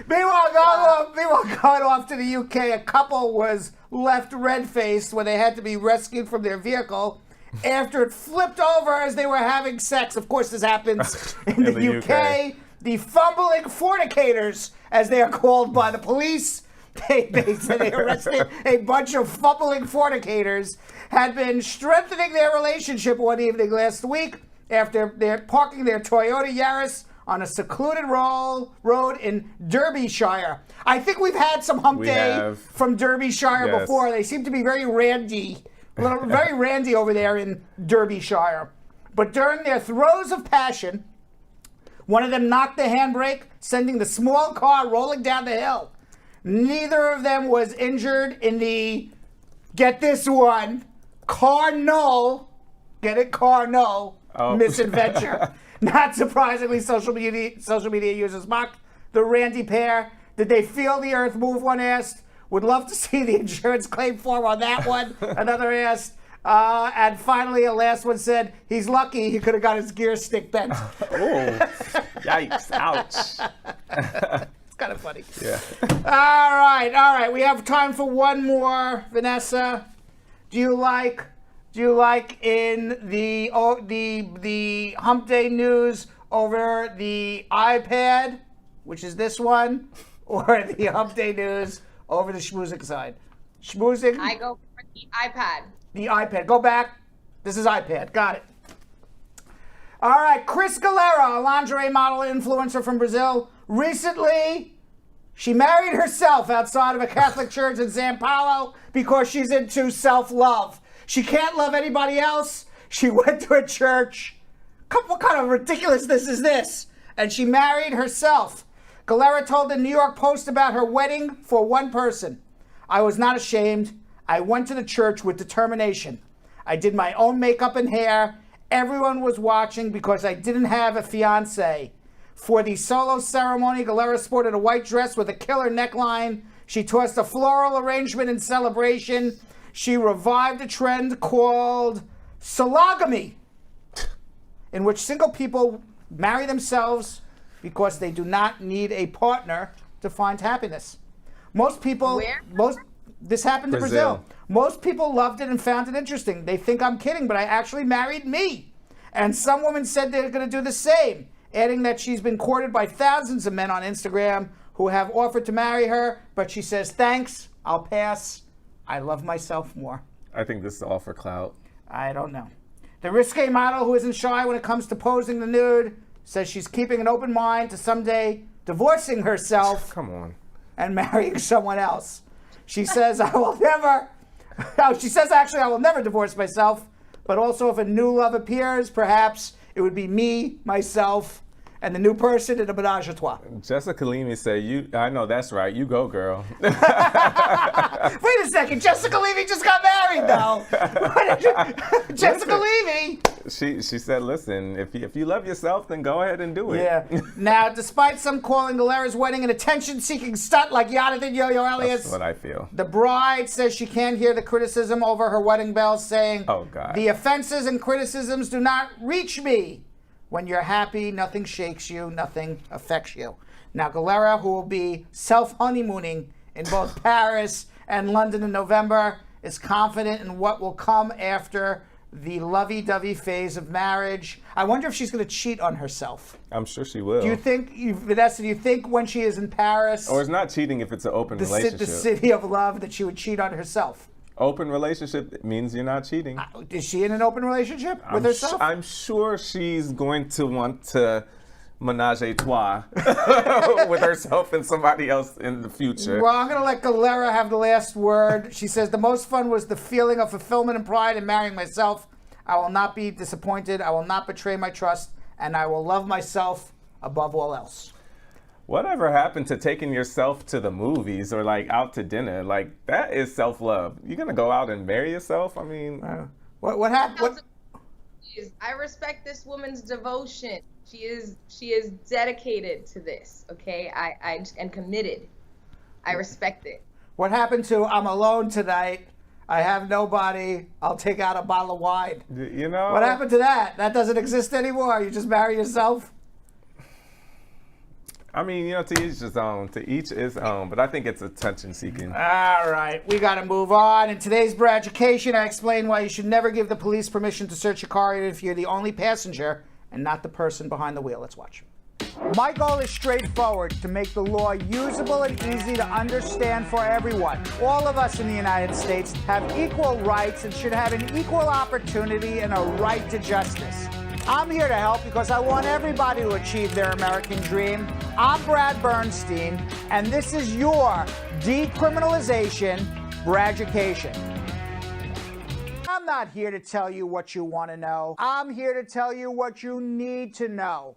Meanwhile, going off to the UK, a couple was left red-faced when they had to be rescued from their vehicle after it flipped over as they were having sex. Of course, this happens in the UK. The fumbling fornicators, as they are called by the police, they said they arrested a bunch of fumbling fornicators, had been strengthening their relationship one evening last week after they're parking their Toyota Yaris on a secluded road in Derbyshire. I think we've had some Hump Day from Derbyshire before. They seem to be very randy, very randy over there in Derbyshire. But during their throes of passion, one of them knocked the handbrake, sending the small car rolling down the hill. Neither of them was injured in the, get this one, Carnot, get it, Carnot, misadventure. Not surprisingly, social media users mocked the randy pair. Did they feel the earth move, one asked. Would love to see the insurance claim form on that one, another asked. And finally, a last one said, he's lucky he could have got his gear stick bent. Oh, yikes, ouch. It's kind of funny. Yeah. All right. We have time for one more. Vanessa, do you like in the Hump Day news over the iPad, which is this one, or the Hump Day news over the schmoozing side? Schmoozing? I go for the iPad. The iPad. Go back. This is iPad. Got it. All right. Chris Galera, a lingerie model influencer from Brazil. Recently, she married herself outside of a Catholic church in São Paulo because she's into self-love. She can't love anybody else. She went to a church. What kind of ridiculousness is this? And she married herself. Galera told the New York Post about her wedding for one person. I was not ashamed. I went to the church with determination. I did my own makeup and hair. Everyone was watching because I didn't have a fiance. For the solo ceremony, Galera sported a white dress with a killer neckline. She tossed a floral arrangement in celebration. She revived a trend called sologamy, in which single people marry themselves because they do not need a partner to find happiness. This happened in Brazil. Most people loved it and found it interesting. They think I'm kidding, but I actually married me. And some women said they're going to do the same, adding that she's been courted by thousands of men on Instagram who have offered to marry her, but she says, thanks, I'll pass. I love myself more. I think this is all for clout. I don't know. The risque model who isn't shy when it comes to posing the nude says she's keeping an open mind to someday divorcing herself. Come on. And marrying someone else. She says, I will never, no, she says actually I will never divorce myself, but also if a new love appears, perhaps it would be me, myself, and the new person in a ménage à trois. Jessica Levy said, I know that's right. You go, girl. Wait a second. Jessica Levy just got married, though. Jessica Levy. She said, listen, if you love yourself, then go ahead and do it. Yeah. Now, despite some calling Galera's wedding an attention-seeking stunt like Yonathan Yo-Yo Elias, that's what I feel. The bride says she can't hear the criticism over her wedding bells, saying, oh, God. The offenses and criticisms do not reach me. When you're happy, nothing shakes you, nothing affects you. Now, Galera, who will be self-honeymooning in both Paris and London in November, is confident in what will come after the lovey-dovey phase of marriage. I wonder if she's going to cheat on herself. I'm sure she will. Do you think, Vanessa, do you think when she is in Paris... Or it's not cheating if it's an open relationship. The city of love, that she would cheat on herself? Open relationship means you're not cheating. Is she in an open relationship with herself? I'm sure she's going to want to ménage à trois with herself and somebody else in the future. Well, I'm going to let Galera have the last word. She says, the most fun was the feeling of fulfillment and pride in marrying myself. I will not be disappointed. I will not betray my trust. And I will love myself above all else. Whatever happened to taking yourself to the movies or like out to dinner? Like, that is self-love. You're going to go out and marry yourself? I mean, what happened? I respect this woman's devotion. She is dedicated to this, okay? And committed. I respect it. What happened to I'm alone tonight? I have nobody. I'll take out a bottle of wine. You know? What happened to that? That doesn't exist anymore. You just marry yourself? I mean, to each his own. To each his own. But I think it's attention-seeking. All right. We got to move on. In today's Braducation, I explain why you should never give the police permission to search your car even if you're the only passenger and not the person behind the wheel. Let's watch. My goal is straightforward, to make the law usable and easy to understand for everyone. All of us in the United States have equal rights and should have an equal opportunity and a right to justice. I'm here to help because I want everybody to achieve their American dream. I'm Brad Bernstein, and this is your decriminalization Braducation. I'm not here to tell you what you want to know. I'm here to tell you what you need to know.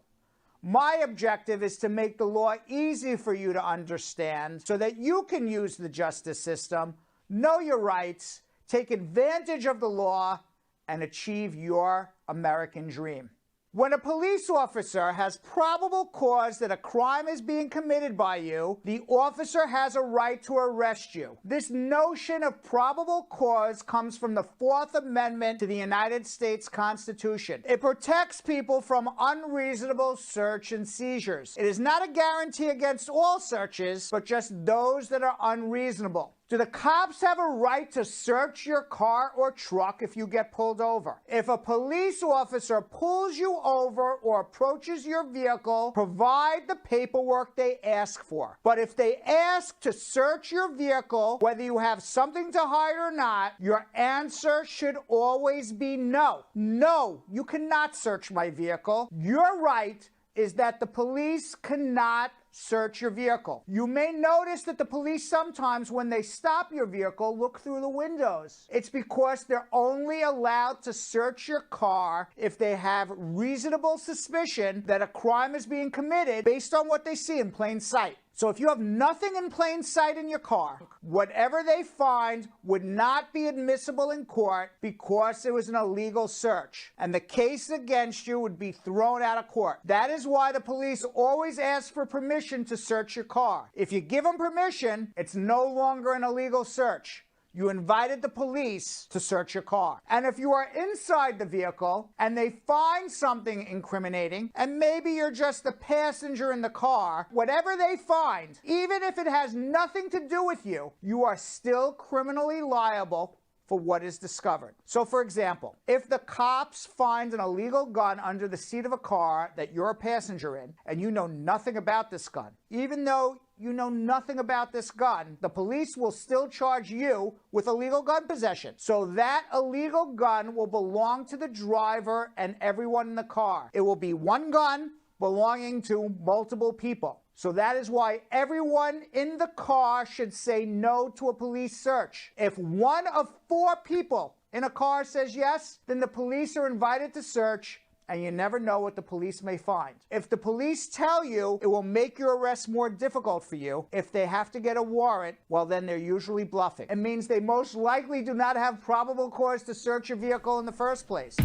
My objective is to make the law easy for you to understand so that you can use the justice system, know your rights, take advantage of the law, and achieve your American dream. When a police officer has probable cause that a crime is being committed by you, the officer has a right to arrest you. This notion of probable cause comes from the Fourth Amendment to the United States Constitution. It protects people from unreasonable search and seizures. It is not a guarantee against all searches, but just those that are unreasonable. Do the cops have a right to search your car or truck if you get pulled over? If a police officer pulls you over or approaches your vehicle, provide the paperwork they ask for. But if they ask to search your vehicle, whether you have something to hide or not, your answer should always be no. No, you cannot search my vehicle. Your right is that the police cannot search your vehicle. You may notice that the police sometimes, when they stop your vehicle, look through the windows. It's because they're only allowed to search your car if they have reasonable suspicion that a crime is being committed based on what they see in plain sight. So if you have nothing in plain sight in your car, whatever they find would not be admissible in court because it was an illegal search, and the case against you would be thrown out of court. That is why the police always ask for permission to search your car. If you give them permission, it's no longer an illegal search. You invited the police to search your car. And if you are inside the vehicle and they find something incriminating, and maybe you're just the passenger in the car, whatever they find, even if it has nothing to do with you, you are still criminally liable for what is discovered. So for example, if the cops find an illegal gun under the seat of a car that you're a passenger in, and you know nothing about this gun, even though you know nothing about this gun, the police will still charge you with illegal gun possession. So that illegal gun will belong to the driver and everyone in the car. It will be one gun belonging to multiple people. So that is why everyone in the car should say no to a police search. If one of 4 people in a car says yes, then the police are invited to search, and you never know what the police may find. If the police tell you it will make your arrest more difficult for you, if they have to get a warrant, well, then they're usually bluffing. It means they most likely do not have probable cause to search your vehicle in the first place.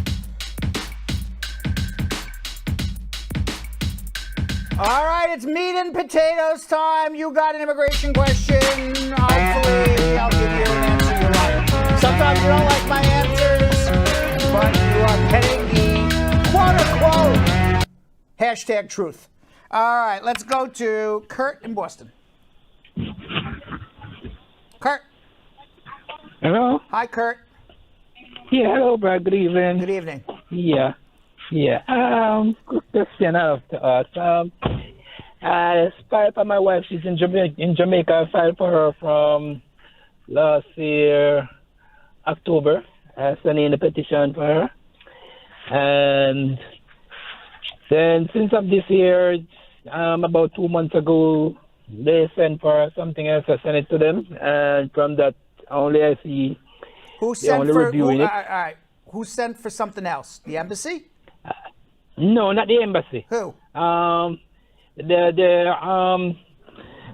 All right, it's meat and potatoes time. You got an immigration question. Hopefully, I'll give you an answer you like. Sometimes you don't like my answers, but you are getting the quote-unquote hashtag truth. All right, let's go to Kurt in Boston. Kurt. Hello? Hi, Kurt. Yeah, hello, Brad. Good evening. Good evening. Yeah. Good question I have to ask. I filed for my wife. She's in Jamaica. I filed for her from last year, October. I sent in a petition for her. And then since of this year, about 2 months ago, they sent for something else. I sent it to them. And from that, only I see who they only reviewing it. All right. Who sent for something else? The embassy? No, not the embassy. Who? The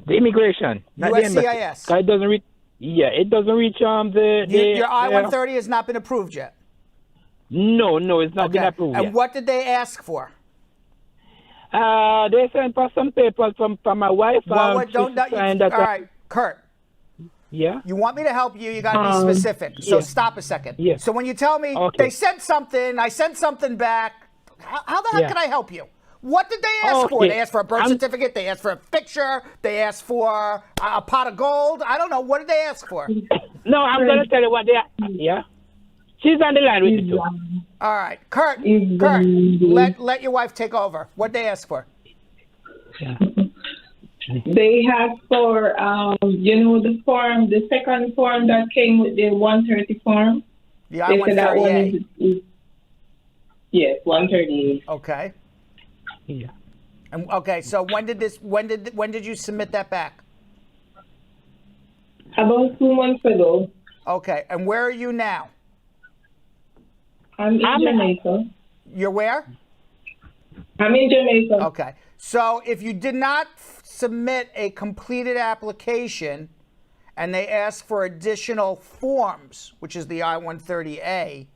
immigration. Not USCIS. the embassy. It doesn't reach. Yeah, it doesn't reach your I-130 has not been approved yet. No, it's not been approved and yet. what did they ask for? They sent for some papers from my wife. All right, Kurt. Yeah. You want me to help you? You got to be specific. So stop a second. Yeah. So when you tell me they sent something, I sent something back. How the heck can I help you? What did they ask for? They asked for a birth certificate. They asked for a picture. They asked for a pot of gold. I don't know. What did they ask for? No, I'm going to tell you what they asked. Yeah. She's on the line with you too. All right. Kurt, let your wife take over. What did they ask for? Yeah. They asked for, the form, the second form that came with the 130 form. The I-130A. Yes, 130. Okay. Yeah. And okay, so when did you submit that back? About 2 months ago. Okay, and where are you now? I'm in Jamaica. You're where? I'm in Jamaica. Okay. So if you did not submit a completed application and they ask for additional forms, which is the I-130A,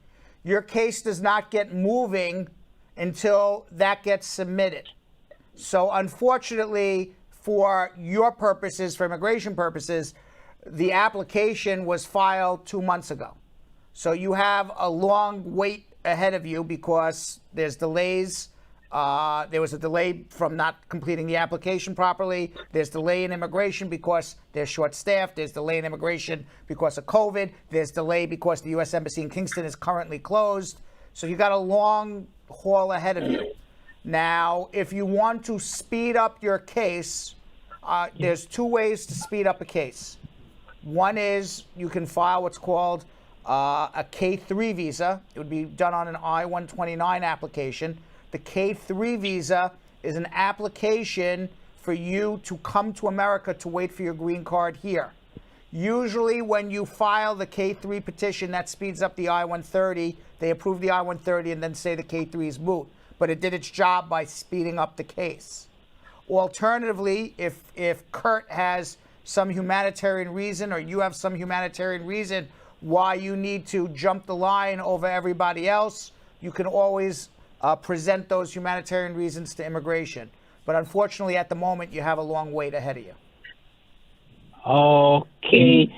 your case does not get moving until that gets submitted. So unfortunately, for your purposes, for immigration purposes, the application was filed 2 months ago. So you have a long wait ahead of you because there's delays. There was a delay from not completing the application properly. There's delay in immigration because they're short-staffed. There's delay in immigration because of COVID. There's delay because the U.S. Embassy in Kingston is currently closed. So you got a long haul ahead of you. Now, if you want to speed up your case, there's 2 ways to speed up a case. One is you can file what's called a K-3 visa. It would be done on an I-129 application. The K-3 visa is an application for you to come to America to wait for your green card here. Usually when you file the K-3 petition, that speeds up the I-130. They approve the I-130 and then say the K-3 is moot. But it did its job by speeding up the case. Alternatively, if Kurt has some humanitarian reason or you have some humanitarian reason why you need to jump the line over everybody else, you can always present those humanitarian reasons to immigration. But unfortunately, at the moment, you have a long wait ahead of you. Okay.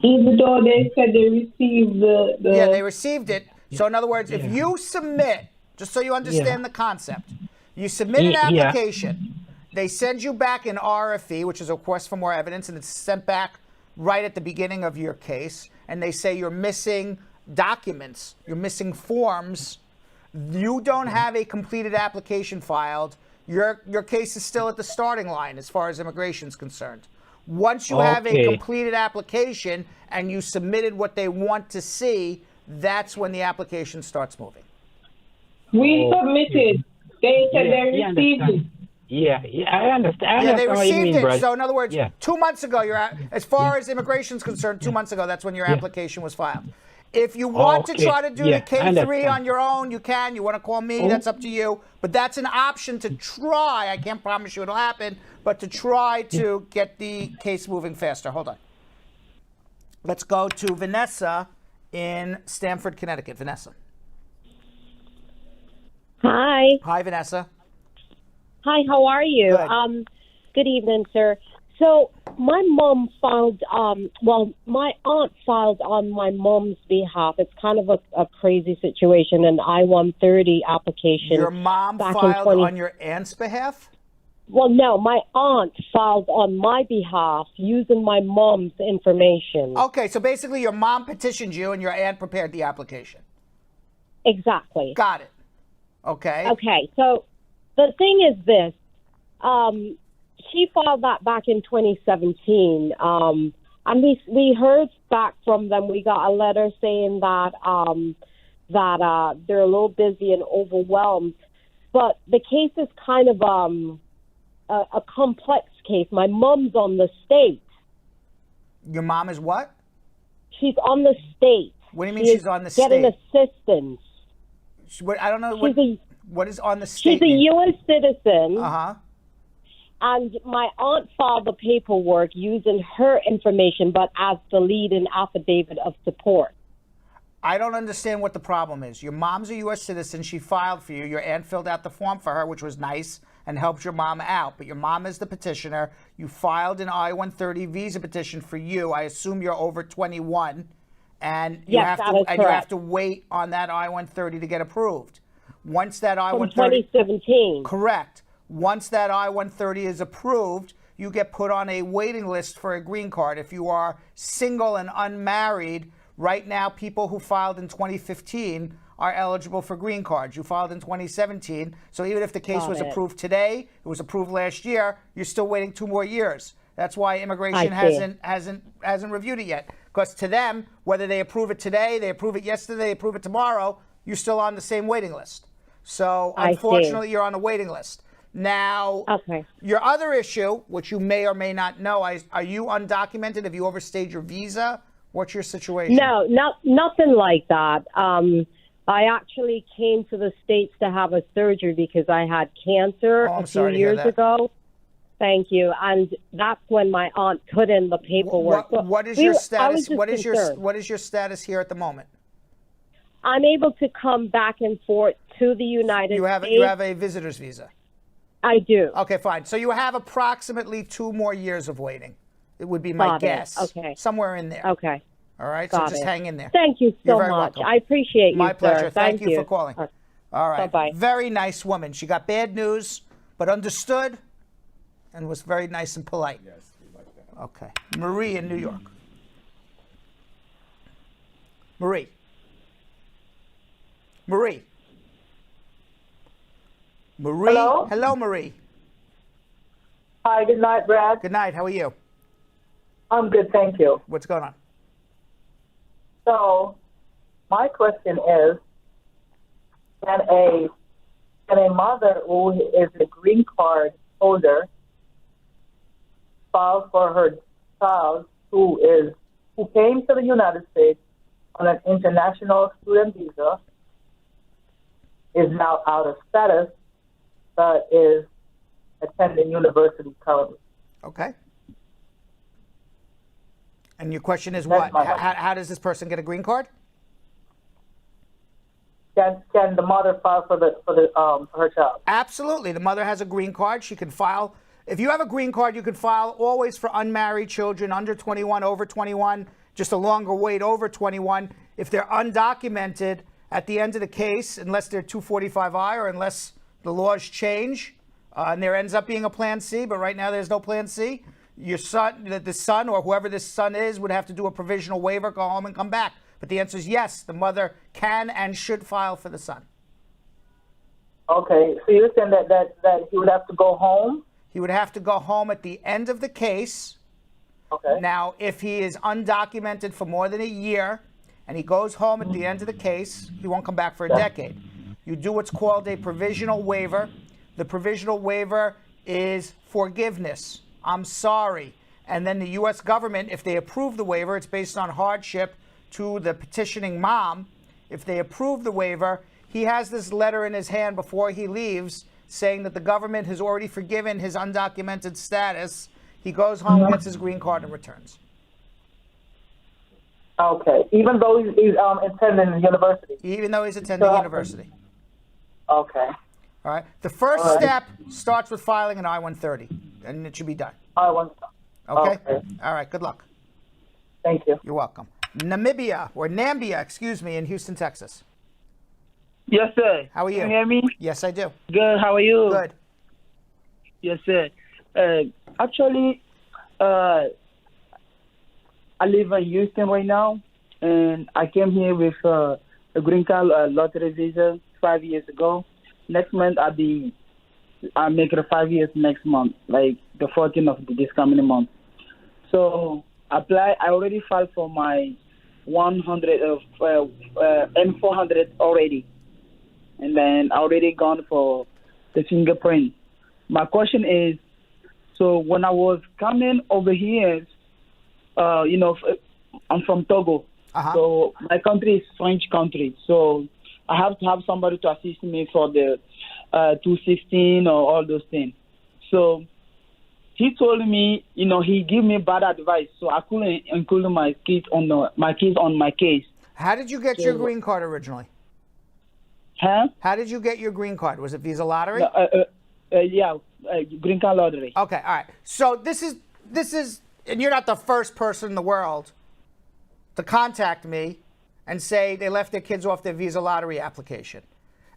Even though they said they received the... Yeah, they received it. So in other words, if you submit, just so you understand the concept, you submit an application, they send you back an RFE, which is a request for more evidence, and it's sent back right at the beginning of your case, and they say you're missing documents, you're missing forms, you don't have a completed application filed, Your case is still at the starting line as far as immigration is concerned. Once you have a Okay. completed application and you submitted what they want to see, that's when the application starts moving. We submitted. They said they Yeah, received it. understand. Yeah, I understand. Yeah, they understand what you received mean, it. brother. So in other words, Yeah. 2 months ago, as far as immigration is concerned, 2 months ago, that's when your application was filed. If you want to Okay. try to do Yeah, the K3 I understand. on your own, you can. You want to call me, that's up to you. But that's an option to try. I can't promise you it'll happen, but to try to get the case moving faster. Hold on. Let's go to Vanessa in Stamford, Connecticut. Vanessa. Hi. Hi, Vanessa. Hi, how are you? Good. Good evening, sir. So my mom filed, my aunt filed on my mom's behalf. It's kind of a crazy situation, an I-130 application. Your mom back in filed on your aunt's behalf? Well, no, my aunt filed on my behalf using my mom's information. Okay, so basically your mom petitioned you and your aunt prepared the application. Exactly. Got it. Okay. Okay, so the thing is this. She filed that back in 2017, and we heard back from them. We got a letter saying that they're a little busy and overwhelmed. But the case is kind of a complex case. My mom's on the state. Your mom is what? She's on the state. What do you mean she's on the getting state? assistance. I don't know. What is on the She's state? a U.S. citizen. Uh-huh. And my aunt filed the paperwork using her information, but as the leading affidavit of support. I don't understand what the problem is. Your mom's a U.S. citizen. She filed for you. Your aunt filled out the form for her, which was nice, and helped your mom out. But your mom is the petitioner. You filed an I-130 visa petition for you. I assume you're over 21, and you Yes, have that to is and you have correct. to wait on that I-130 to get approved. Once that From I-130 2017. Correct. Once that I-130 is approved, you get put on a waiting list for a green card. If you are single and unmarried, right now people who filed in 2015 are eligible for green cards. You filed in 2017, so even if the case Got was it. approved today, it was approved last year, you're still waiting 2 more years. That's why immigration I see. hasn't reviewed it yet. Because to them, whether they approve it today, they approve it yesterday, they approve it tomorrow, you're still on the same waiting list. So I see. unfortunately, you're on a waiting list. Now, Okay. your other issue, which you may or may not know, are you undocumented? Have you overstayed your visa? What's your situation? No, nothing like that. I actually came to the States to have a surgery because I had cancer Oh, I'm a few sorry to hear years that. ago. Thank you. And that's when my aunt put in the paperwork. What is We- your I was status? just What is concerned. your status here at the moment? I'm able to come back and forth to the United States. You have a visitor's visa. I do. Okay, fine. So you have approximately 2 more years of waiting. It would be my Got it. guess. Okay. Somewhere in there. Okay. All right. Got so just it. hang in there. Thank you You're so very much. welcome. I appreciate you, My pleasure. sir. Thank you for calling. Okay. All right. Bye-bye. Very nice woman. She got bad news, but understood and was very nice and polite. Yes, we like that. Okay. Marie in New York. Marie. Marie. Marie. Hello? Hello, Marie. Hi, good night, Brad. Good night. How are you? I'm good, thank you. What's going on? So, my question is, can a mother who is a green card holder file for her child who came to the United States on an international student visa, is now out of status, but is attending university currently? Okay. And your question is That's what? my How does this person get a green card? Can the mother file for her child? Absolutely. The mother has a green card. She can file. If you have a green card, you can file always for unmarried children under 21, over 21, just a longer wait over 21. If they're undocumented at the end of the case, unless they're 245I or unless the laws change, and there ends up being a Plan C, but right now there's no Plan C, your son, the son or whoever this son is would have to do a provisional waiver, go home and come back. But the answer is yes, the mother can and should file for the son. Okay, so you're saying that he would have to go home? He would have to go home at the end of the case. Okay. Now, if he is undocumented for more than a year and he goes home at the end of the case, he won't come back for a decade. You do what's called a provisional waiver. The provisional waiver is forgiveness. I'm sorry. And then the U.S. government, if they approve the waiver, it's based on hardship to the petitioning mom. If they approve the waiver, he has this letter in his hand before he leaves saying that the government has already forgiven his undocumented status. He goes home, gets his green card, and returns. Okay, even though he's attending university? Even though he's attending university. Okay. All right. The first step starts with filing an I-130, and it should be done. I-130. Okay? All right. Good luck. Thank you. You're welcome. Nambia, excuse me, in Houston, Texas. Yes, sir. How are you? Can you hear me? Yes, I do. Good. How are you? Good. Yes, sir. Actually, I live in Houston right now, and I came here with a green card lottery visa 5 years ago. Next month, I'll make it 5 years next month, like the 14th of this coming month. So I already filed for my 100 M400 already, and then I already gone for the fingerprint. My question is, so when I was coming over here, I'm from Togo. So my country is French country. So I have to have somebody to assist me for the 216 or all those things. So he told me, he gave me bad advice, so I couldn't include my kids on my case. How did you get your green card originally? Huh? How did you get your green card? Was it Visa Lottery? Yeah, green card lottery. Okay, all right. So this is, and you're not the first person in the world to contact me and say they left their kids off their Visa Lottery application.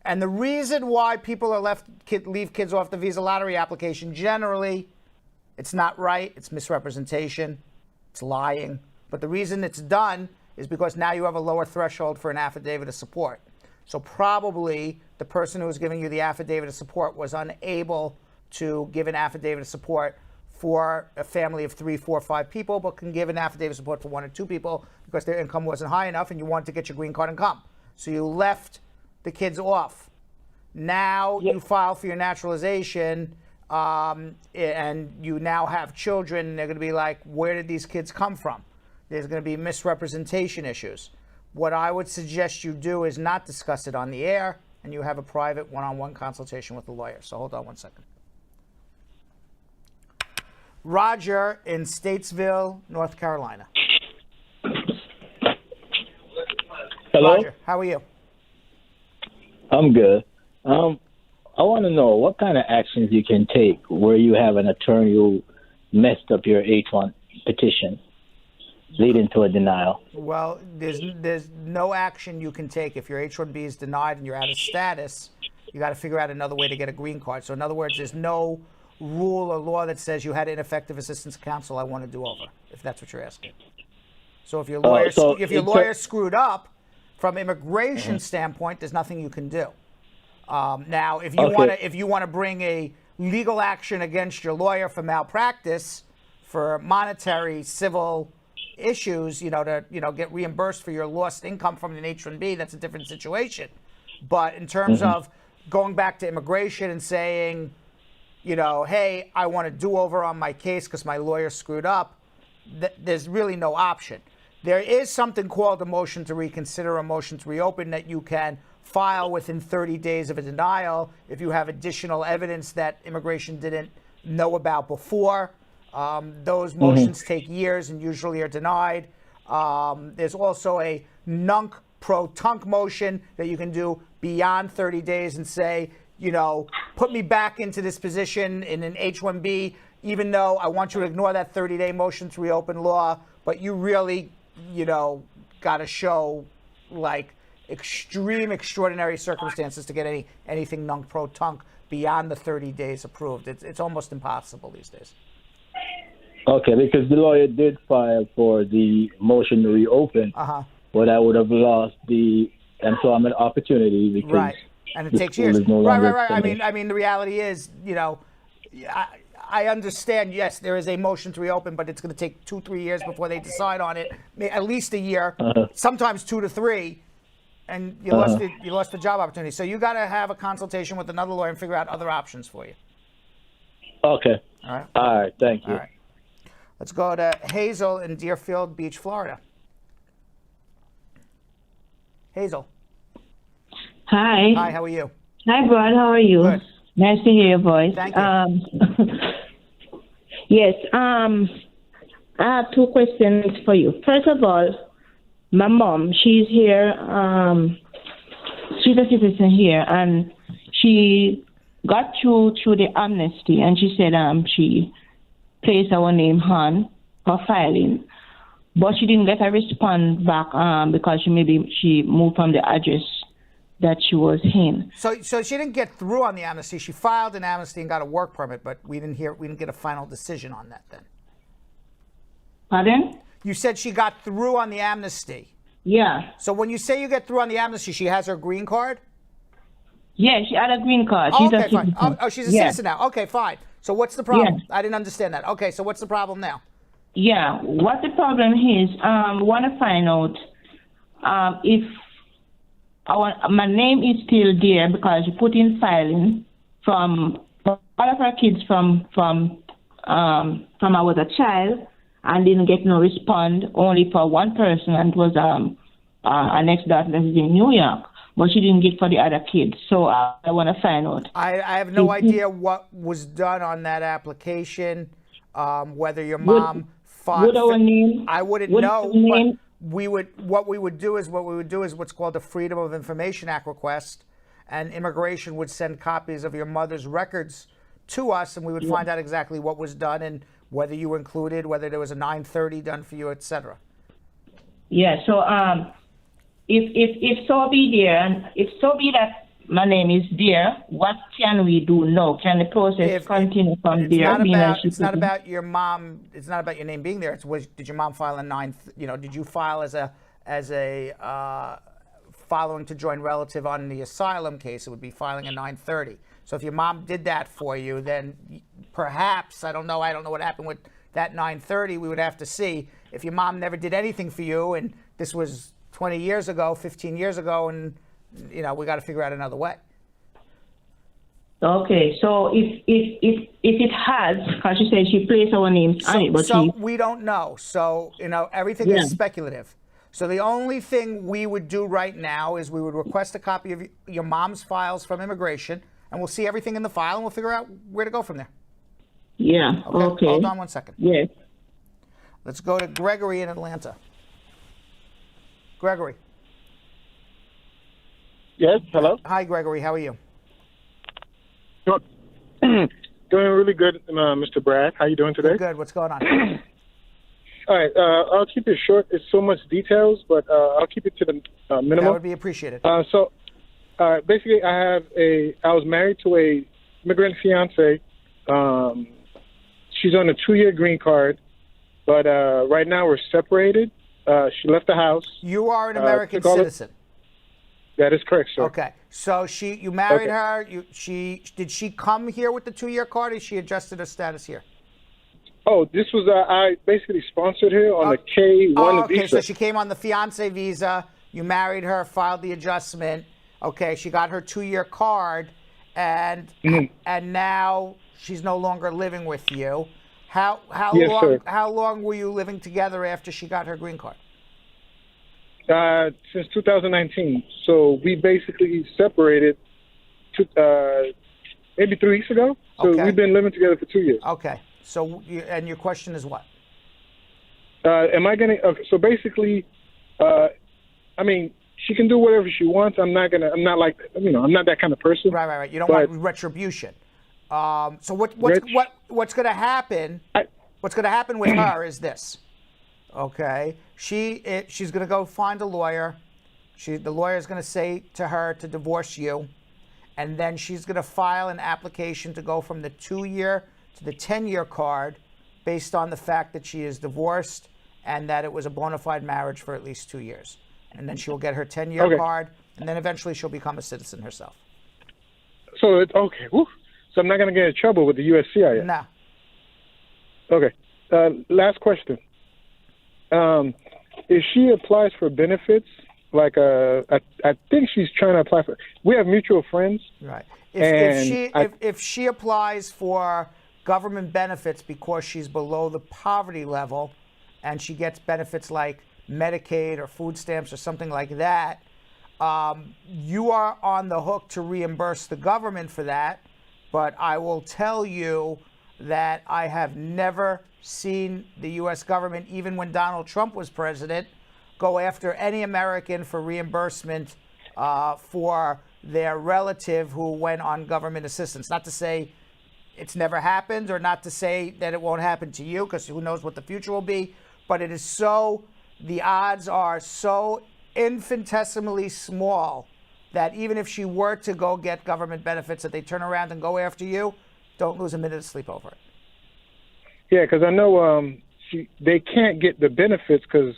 And the reason why people are leave kids off the Visa Lottery application, generally, it's not right, it's misrepresentation, it's lying. But the reason it's done is because now you have a lower threshold for an affidavit of support. So probably the person who was giving you the affidavit of support was unable to give an affidavit of support for a family of 3, 4, 5 people, but can give an affidavit of support for 1 or 2 people because their income wasn't high enough and you wanted to get your green card and come. So you left the kids off. Now you file for your naturalization, and you now have children, and they're going to be like, where did these kids come from? There's going to be misrepresentation issues. What I would suggest you do is not discuss it on the air, and you have a private one-on-one consultation with a lawyer. So hold on one second. Roger in Statesville, North Carolina. Hello? Roger, how are you? I'm good. I want to know what kind of actions you can take where you have an attorney who messed up your H-1 petition, leading to a denial. Well, there's no action you can take. If your H-1B is denied and you're out of status, you got to figure out another way to get a green card. So in other words, there's no rule or law that says you had ineffective assistance of counsel I want to do over, if that's what you're asking. So if your lawyer screwed up, from immigration standpoint, there's nothing you can do. Now, if you want to bring a legal action against your lawyer for malpractice, for monetary civil issues, to get reimbursed for your lost income from an H-1B, that's a different situation. But in terms of going back to immigration and saying, hey, I want to do over on my case because my lawyer screwed up, there's really no option. There is something called a motion to reconsider, a motion to reopen that you can file within 30 days of a denial if you have additional evidence that immigration didn't know about before. Those motions take years and usually are denied. There's also a nunc-pro-tunc motion that you can do beyond 30 days and say, put me back into this position in an H-1B, even though I want you to ignore that 30-day motion to reopen law, but you really, got to show like extraordinary circumstances to get anything nunc-pro-tunc beyond the 30 days approved. It's almost impossible these days. Okay, because the lawyer did file for the motion to reopen, but I would have lost the employment opportunity because And it takes school years. is no Right. longer I finished. mean, the reality is, I understand. Yes, there is a motion to reopen, but it's going to take 2-3 years before they decide on it. At least a year, sometimes 2 to 3, and you lost the job opportunity. So you got to have a consultation with another lawyer and figure out other options for you. Okay. All right. All right. Thank you. All right. Let's go to Hazel in Deerfield Beach, Florida. Hazel. Hi. Hi. How are you? Hi, Brad. How are you? Good. Nice to hear your voice. Thank you. Yes. I have 2 questions for you. First of all, my mom, she's here. She's a citizen here, and she got through the amnesty, and she said she placed our name on for filing, but she didn't get a response back because she moved from the address that she was in. So she didn't get through on the amnesty. She filed an amnesty and got a work permit, but we didn't get a final decision on that then. Pardon? You said she got through on the amnesty. Yeah. So when you say you get through on the amnesty, she has her green card? Yeah, she had a green card. Oh, She's okay, a fine. citizen. Oh, she's a Yeah. citizen now. Okay, fine. So what's the problem? Yeah. I didn't understand that. Okay, so what's the problem now? Yeah. What the problem is, we want to find out if my name is still there because she put in filing from all of her kids from I was a child and didn't get no response, only for one person, and it was an ex-daughter that is in New York, but she didn't get for the other kids. So I want to find out. I have no idea what was done on that application, whether your mom filed. Would our name? I wouldn't would know. our name- What we would do is what's called a Freedom of Information Act request, and immigration would send copies of your mother's records to us, and we would find out exactly what was done and whether you were included, whether there was a 930 done for you, etc. Yeah. So if so be there, and if so be that my name is there, what can we do now? Can the process continue from there? It's not about your mom. It's not about your name being there. Did your mom file a did you file as a following to join relative on the asylum case? It would be filing a 930. So if your mom did that for you, then perhaps, I don't know what happened with that 930. We would have to see. If your mom never did anything for you, and this was 20 years ago, 15 years ago, and we got to figure out another way. Okay, so if it has, because she said she placed our names on it, but we don't know. So everything is speculative. So the only thing we would do right now is we would request a copy of your mom's files from immigration, and we'll see everything in the file, and we'll figure out where to go from there. Yeah. Okay. Hold on one second. Yes. Let's go to Gregory in Atlanta. Gregory. Yes, hello. Hi, Gregory. How are you? Doing really good, Mr. Brad. How you doing today? Good. What's going on? All right, I'll keep it short. It's so much details, but I'll keep it to the minimum. That would be appreciated. Basically, I was married to a immigrant fiance. She's on a 2-year green card, but right now we're separated. She left the house. You are an American citizen. That is correct, sir. Okay. So you married her. Did she come here with the 2-year card, or she adjusted her status here? Oh, this was I basically sponsored her on the K-1 visa. Okay, so she came on the fiance visa. You married her, filed the adjustment. Okay, she got her 2-year card, and now she's no longer living with you. How long were you living together after she got her green card? Since 2019. So we basically separated maybe 3 weeks ago. So we've been living together for 2 years. Okay. So, and your question is what? Am I going to, so basically, I mean, she can do whatever she wants. I'm not like, I'm not that kind of person. Right. You don't want retribution. So what's going to happen? What's going to happen with her is this. Okay, she's going to go find a lawyer. The lawyer is going to say to her to divorce you, and then she's going to file an application to go from the 2-year to the 10-year card, based on the fact that she is divorced and that it was a bona fide marriage for at least 2 years. And then she will get her 10-year card, and then eventually she'll become a citizen herself. So it's okay. Whew. So I'm not going to get in trouble with the USCIS. No. Okay. Last question. If she applies for benefits, like I think she's trying to apply for. We have mutual friends. Right. And If she applies for government benefits because she's below the poverty level, and she gets benefits like Medicaid or food stamps or something like that, you are on the hook to reimburse the government for that. But I will tell you that I have never seen the U.S. government, even when Donald Trump was president, go after any American for reimbursement for their relative who went on government assistance. Not to say it's never happened, or not to say that it won't happen to you, because who knows what the future will be. But it is so, the odds are so infinitesimally small that even if she were to go get government benefits, that they turn around and go after you, don't lose a minute of sleep over it. Yeah, because I know they can't get the benefits because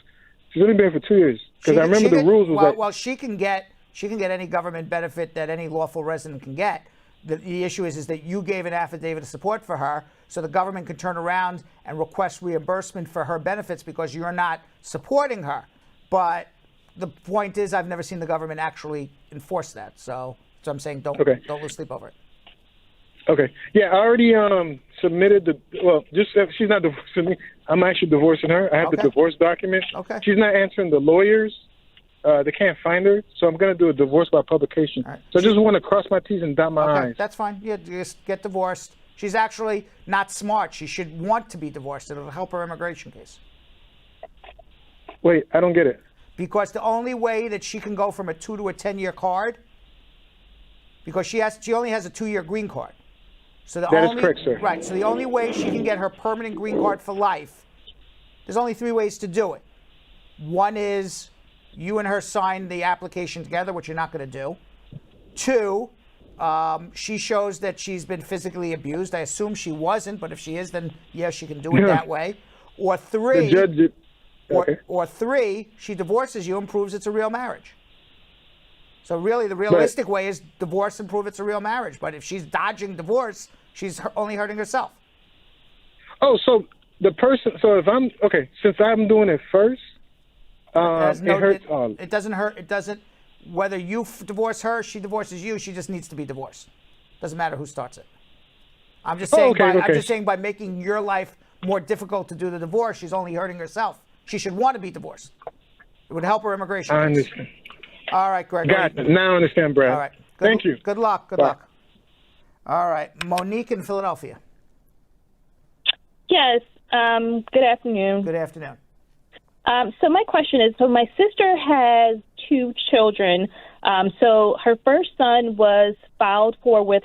she's only been here for 2 years. Because I remember the rules was well, she can get any government benefit that any lawful resident can get. The issue is that you gave an affidavit of support for her, so the government can turn around and request reimbursement for her benefits because you're not supporting her. But the point is, I've never seen the government actually enforce that. So I'm saying don't lose sleep over it. Okay. Yeah, I already submitted she's not divorcing me. I'm actually divorcing her. I have the divorce document. Okay. She's not answering the lawyers. They can't find her, so I'm going to do a divorce by publication. Right. So I just want to cross my T's and dot my I's. That's fine. Yeah, just get divorced. She's actually not smart. She should want to be divorced. It'll help her immigration case. Wait, I don't get it. Because the only way that she can go from a 2 to a 10-year card, because she only has a 2-year green card. So that is correct, sir. Right. So the only way she can get her permanent green card for life, there's only 3 ways to do it. One is you and her sign the application together, which you're not going to do. 2, she shows that she's been physically abused. I assume she wasn't, but if she is, then yes, she can do it that way. Or 3, the judge or 3, she divorces you and proves it's a real marriage. So really, the realistic way is divorce and prove it's a real marriage. But if she's dodging divorce, she's only hurting herself. Oh, so the person. So if I'm since I'm doing it first, it hurts. It doesn't hurt. It doesn't. Whether you divorce her, she divorces you. She just needs to be divorced. Doesn't matter who starts it. I'm just saying. I'm just saying by making your life more difficult to do the divorce, she's only hurting herself. She should want to be divorced. It would help her immigration. I understand. All right, Greg. Got it. Now I understand, Brad. All right. Thank you. Good luck. Good luck. All right. Monique in Philadelphia. Yes. Good afternoon. Good afternoon. So my question is, so my sister has 2 children. So her first son was filed for with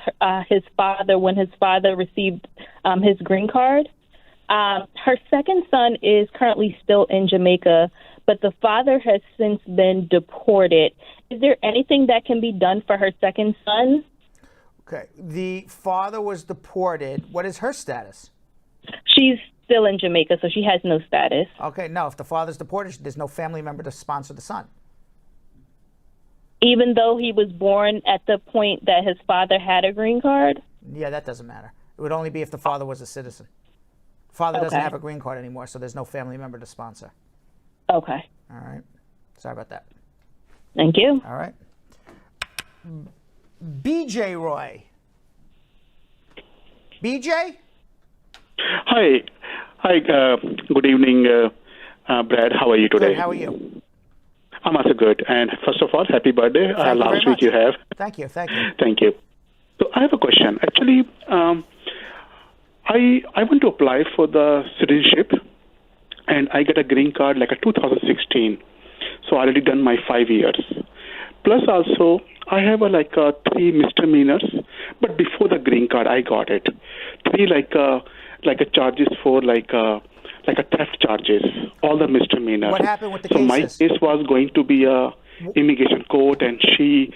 his father when his father received his green card. Her second son is currently still in Jamaica, but the father has since been deported. Is there anything that can be done for her second son? Okay. The father was deported. What is her status? She's still in Jamaica, so she has no status. Okay. No, if the father's deported, there's no family member to sponsor the son. Even though he was born at the point that his father had a green card? Yeah, that doesn't matter. It would only be if the father was a citizen. Father doesn't have a green card anymore, so there's no family member to sponsor. Okay. All right. Sorry about that. Thank you. All right. BJ Roy. BJ? Hi. Good evening, Brad. How are you today? Good. How are you? I'm also good. And first of all, happy birthday. Last week you have. Thank you. Thank you. Thank you. So I have a question. Actually, I want to apply for the citizenship, and I get a green card like a 2016. So I already done my 5 years. Plus also, I have 3 misdemeanors, but before the green card, I got it. 3 charges for a theft charges, all the misdemeanors. What happened with the cases? So my case was going to be a immigration court, and she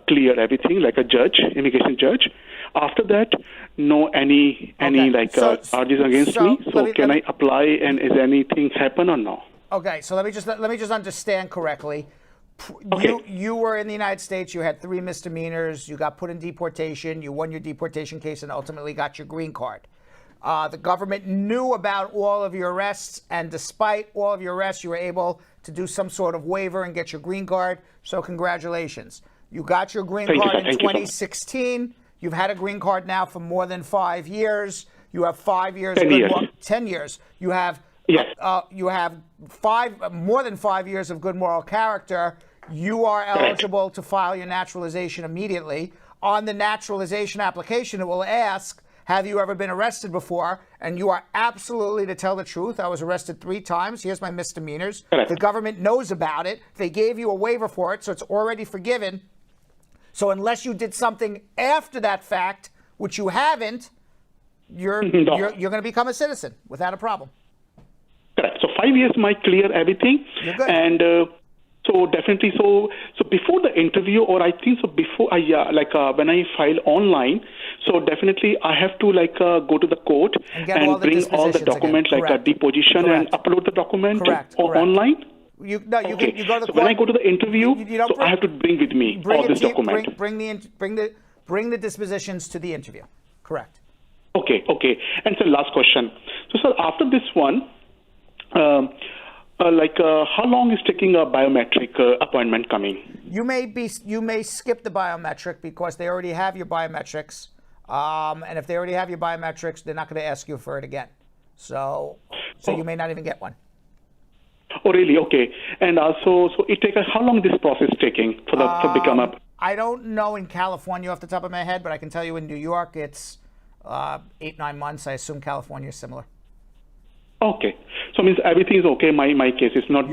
cleared everything like a judge, immigration judge. After that, no any charges against me. So can I apply, and is anything happen or no? Okay, so let me just understand correctly. You were in the United States. You had 3 misdemeanors. You got put in deportation. You won your deportation case and ultimately got your green card. The government knew about all of your arrests, and despite all of your arrests, you were able to do some sort of waiver and get your green card. So congratulations. You got your green card in 2016. You've had a green card now for more than 5 years. You have 5 years. 10 years. You have more than 5 years of good moral character. You are eligible to file your naturalization immediately. On the naturalization application, it will ask, have you ever been arrested before? And you are absolutely to tell the truth. I was arrested 3 times. Here's my misdemeanors. The government knows about it. They gave you a waiver for it, so it's already forgiven. So unless you did something after that fact, which you haven't, you're going to become a citizen without a problem. Correct. So 5 years might clear everything. You're good. And so definitely, so before the interview, or I think so before when I file online, so definitely I have to go to the court and bring all the documents like a deposition and upload the document online. You go to the court. When I go to the interview, I have to bring with me all this document. Bring the dispositions to the interview. Correct. Okay. And so last question. So sir, after this one, how long is taking a biometric appointment coming? You may skip the biometric because they already have your biometrics, and if they already have your biometrics, they're not going to ask you for it again. So you may not even get one. Oh, really? Okay. And also, so it takes how long this process taking for become up? I don't know in California off the top of my head, but I can tell you in New York it's 8-9 months. I assume California is similar. Okay. So means everything is okay. My case is not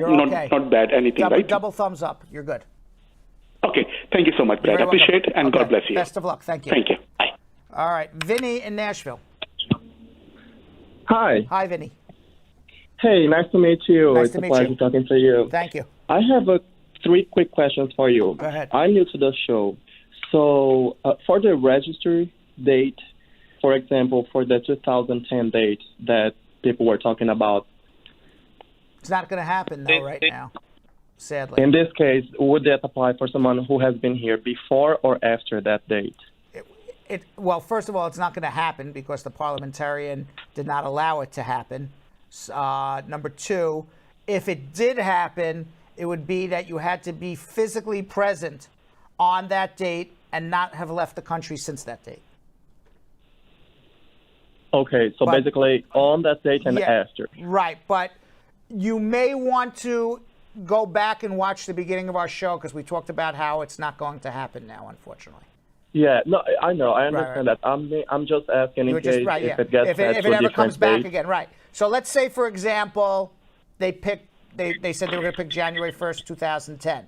bad, anything, right? Double thumbs up. You're good. Okay. Thank you so much, Brad. Appreciate it, and God bless you. Best of luck. Thank you. Thank you. Bye. All right. Vinny in Nashville. Hi. Hi, Vinny. Hey, nice to meet you. Nice it's to a meet pleasure you. talking to you. Thank you. I have 3 quick questions for you. Go ahead. I'm new to the show. So for the registry date, for example, for the 2010 date that people were talking about. It's not going to happen, though, right now, sadly. In this case, would that apply for someone who has been here before or after that date? Well, first of all, it's not going to happen because the parliamentarian did not allow it to happen. Number 2, if it did happen, it would be that you had to be physically present on that date and not have left the country since that date. Okay, so basically on that date and after. Right, but you may want to go back and watch the beginning of our show because we talked about how it's not going to happen now, unfortunately. Yeah, no, I know, I understand that. I'm just asking in case if it gets if it ever comes back again, right? So let's say, for example, they said they were going to pick January 1st, 2010.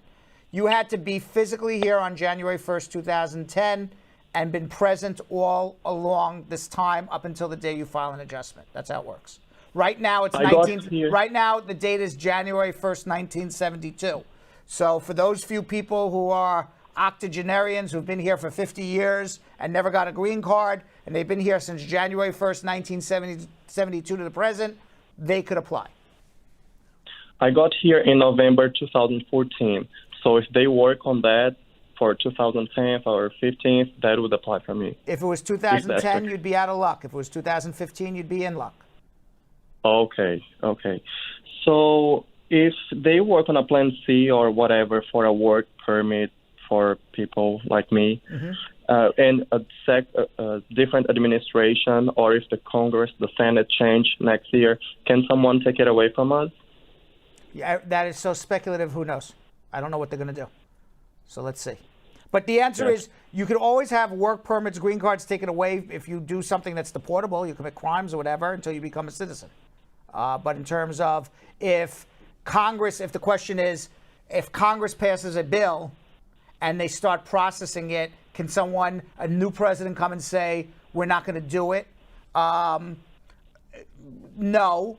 You had to be physically here on January 1st, 2010, and been present all along this time up until the day you file an adjustment. That's how it works. Right now, Right now, the date is January 1st, 1972. So for those few people who are octogenarians who've been here for 50 years and never got a green card, and they've been here since January 1st, 1972 to the present, they could apply. I got here in November 2014. So if they work on that for 2010 or 15th, that would apply for me. If it was 2010, you'd be out of luck. If it was 2015, you'd be in luck. Okay. So if they work on a Plan C or whatever for a work permit for people like me, and a different administration, or if the Congress, the Senate change next year, can someone take it away from us? Yeah, that is so speculative. Who knows? I don't know what they're going to do. So let's see. But the answer is you can always have work permits, green cards taken away if you do something that's deportable. You commit crimes or whatever until you become a citizen. But in terms of if the question is, if Congress passes a bill and they start processing it, can a new president come and say, we're not going to do it? No.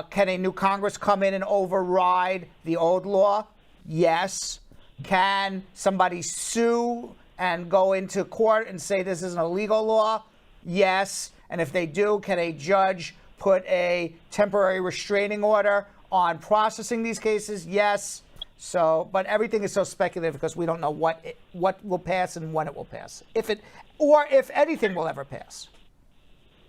Can a new Congress come in and override the old law? Yes. Can somebody sue and go into court and say this is an illegal law? Yes. And if they do, can a judge put a temporary restraining order on processing these cases? Yes. So, but everything is so speculative because we don't know what will pass and when it will pass, if anything will ever pass.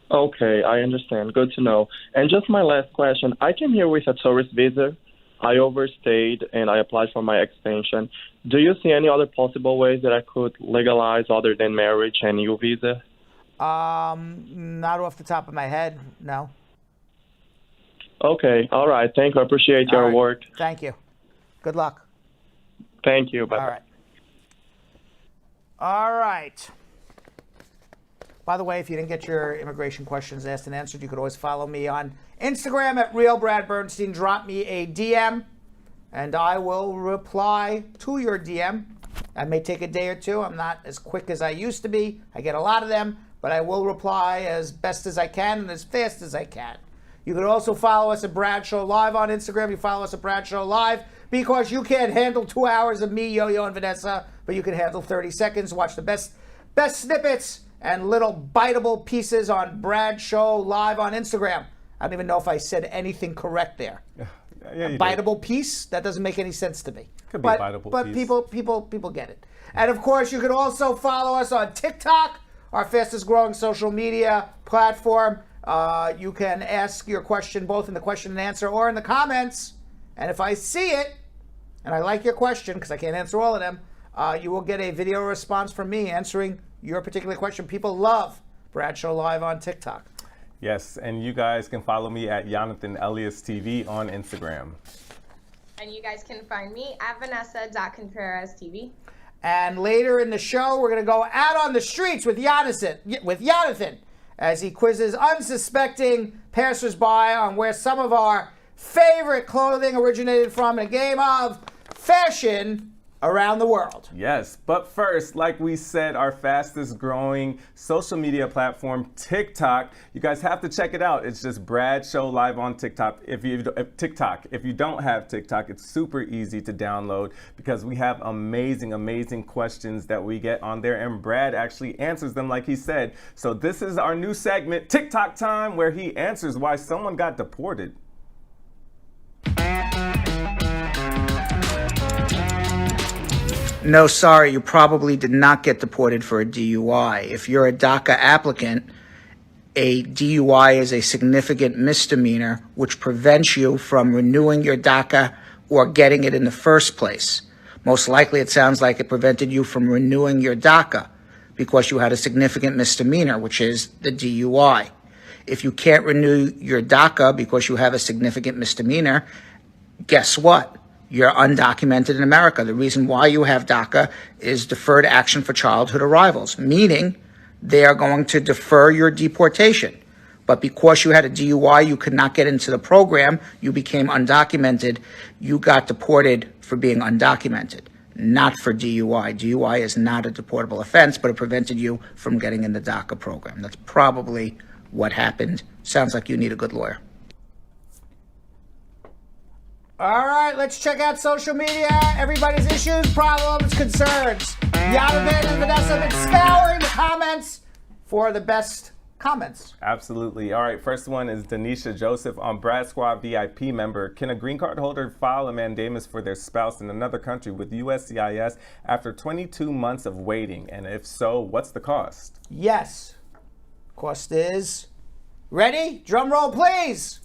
Okay, I understand. Good to know. And just my last question. I came here with a tourist visa. I overstayed and I applied for my extension. Do you see any other possible ways that I could legalize other than marriage and U visa? Not off the top of my head, no. Okay, all right. Thank you. I appreciate your work. Thank you. Good luck. Thank you. Bye. All right. All right. By the way, if you didn't get your immigration questions asked and answered, you could always follow me on Instagram at @RealBradBernstein. Drop me a DM, and I will reply to your DM. That may take a day or two. I'm not as quick as I used to be. I get a lot of them, but I will reply as best as I can and as fast as I can. You can also follow us at Bradshaw Live on Instagram. You follow us at Bradshaw Live because you can't handle 2 hours of me, Yo-Yo, and Vanessa, but you can handle 30 seconds. Watch the best snippets and little biteable pieces on Bradshaw Live on Instagram. I don't even know if I said anything correct there. Yeah, a biteable piece? That doesn't make any sense to me. Could be a biteable but piece. people get it. And of course, you can also follow us on TikTok, our fastest growing social media platform. You can ask your question both in the question and answer or in the comments. And if I see it, and I like your question, because I can't answer all of them, you will get a video response from me answering your particular question. People love Bradshaw Live on TikTok. Yes, and you guys can follow me at Yonathan Elias TV on Instagram. And you guys can find me at Vanessa.Contreras.TV. And later in the show, we're going to go out on the streets with Yonathan as he quizzes unsuspecting passersby on where some of our favorite clothing originated from in a game of fashion around the world. Yes, but first, like we said, our fastest growing social media platform, TikTok. You guys have to check it out. It's just Bradshaw Live on TikTok. If you don't have TikTok, it's super easy to download because we have amazing questions that we get on there, and Brad actually answers them like he said. So this is our new segment, TikTok Time, where he answers why someone got deported. No, sorry, you probably did not get deported for a DUI. If you're a DACA applicant, a DUI is a significant misdemeanor which prevents you from renewing your DACA or getting it in the first place. Most likely it sounds like it prevented you from renewing your DACA because you had a significant misdemeanor, which is the DUI. If you can't renew your DACA because you have a significant misdemeanor, guess what? You're undocumented in America. The reason why you have DACA is deferred action for childhood arrivals, meaning they are going to defer your deportation. But because you had a DUI, you could not get into the program. You became undocumented. You got deported for being undocumented, not for DUI. DUI is not a deportable offense, but it prevented you from getting in the DACA program. That's probably what happened. Sounds like you need a good lawyer. All right, let's check out social media. Everybody's issues, problems, concerns. Yonathan and Vanessa have been scouring the comments for the best comments. Absolutely. All right, first one is Denisha Joseph on Brad Squad VIP member. Can a green card holder file a mandamus for their spouse in another country with USCIS after 22 months of waiting? And if so, what's the cost? Yes. Cost is... Ready? Drum roll, please.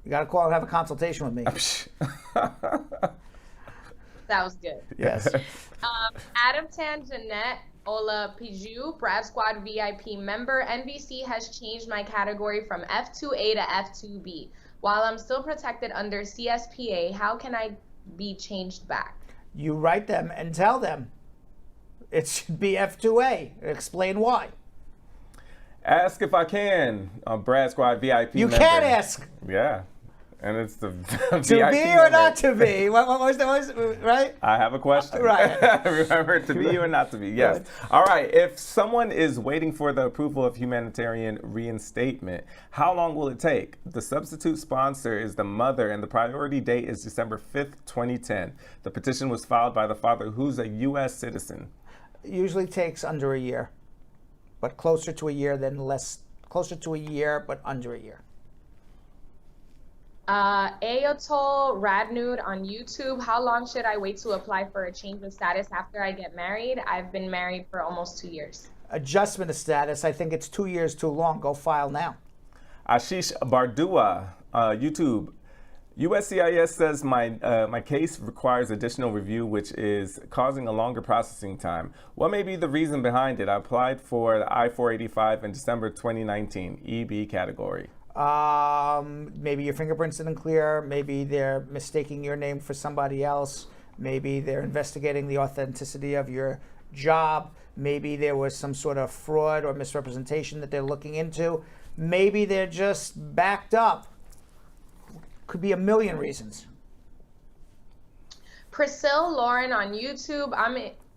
You got to call and have a consultation with me. That was good. Yes. Adam Tan Jeanette Ola Piju, Brad Squad VIP member. NBC has changed my category from F2A to F2B. While I'm still protected under CSPA, how can I be changed back? You write them and tell them. It should be F2A. Explain why. Ask if I can on Brad Squad VIP You member. can't ask. Yeah. And it's the To VIP be or member. not to be? What was right? I have a question. Right. Remember, to be or not to be? Yes. Right. All right. If someone is waiting for the approval of humanitarian reinstatement, how long will it take? The substitute sponsor is the mother, and the priority date is December 5th, 2010. The petition was filed by the father, who's a U.S. citizen. It usually takes under a year, but closer to a year than less. Closer to a year, but under a year. Ayatol Radnud on YouTube. How long should I wait to apply for a change of status after I get married? I've been married for almost 2 years. Adjustment of status, I think it's 2 years too long. Go file now. Ashish Bardua, YouTube. USCIS says my case requires additional review, which is causing a longer processing time. What may be the reason behind it? I applied for the I-485 in December 2019, EB category. Maybe your fingerprints didn't clear. Maybe they're mistaking your name for somebody else. Maybe they're investigating the authenticity of your job. Maybe there was some sort of fraud or misrepresentation that they're looking into. Maybe they're just backed up. Could be a million reasons. Priscilla Lauren on YouTube. I'm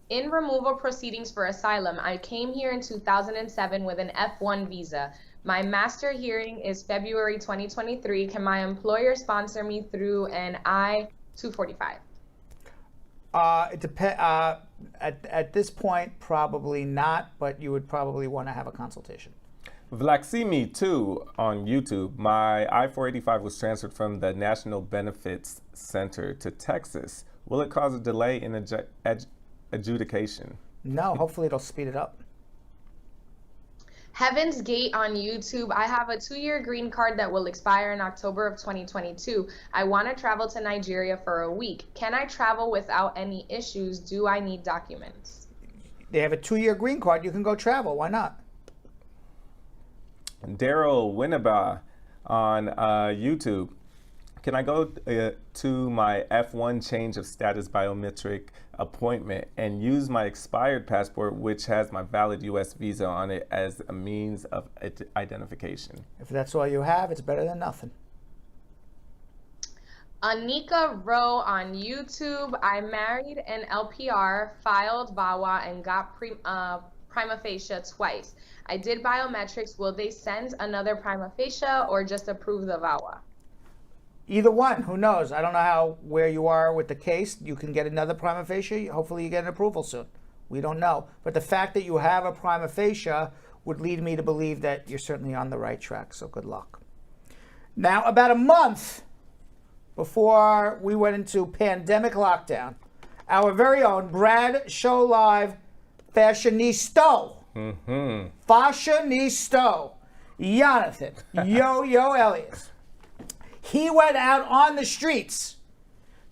in removal proceedings for asylum. I came here in 2007 with an F1 visa. My master hearing is February 2023. Can my employer sponsor me through an I-245? It depends. At this point, probably not, but you would probably want to have a consultation. Vlaximi 2 on YouTube. My I-485 was transferred from the National Benefits Center to Texas. Will it cause a delay in adjudication? No, hopefully it'll speed it up. Heaven's Gate on YouTube. I have a 2-year green card that will expire in October of 2022. I want to travel to Nigeria for a week. Can I travel without any issues? Do I need documents? They have a 2-year green card. You can go travel. Why not? Daryl Winneba on YouTube. Can I go to my F1 change of status biometric appointment and use my expired passport, which has my valid U.S. visa on it, as a means of identification? If that's all you have, it's better than nothing. Anika Rowe on YouTube. I married an LPR, filed VAWA, and got prima facie twice. I did biometrics. Will they send another prima facie or just approve the VAWA? Either one. Who knows? I don't know where you are with the case. You can get another prima facie. Hopefully you get an approval soon. We don't know. But the fact that you have a prima facie would lead me to believe that you're certainly on the right track. So good luck. Now, about a month before we went into pandemic lockdown, our very own Brad Show Live fashionista, fashionista, Yonathan, Yo Elias, he went out on the streets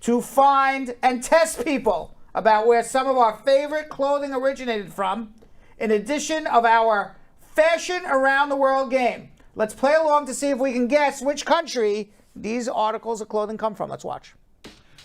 to find and test people about where some of our favorite clothing originated from, in addition of our Fashion Around the World game. Let's play along to see if we can guess which country these articles of clothing come from. Let's watch.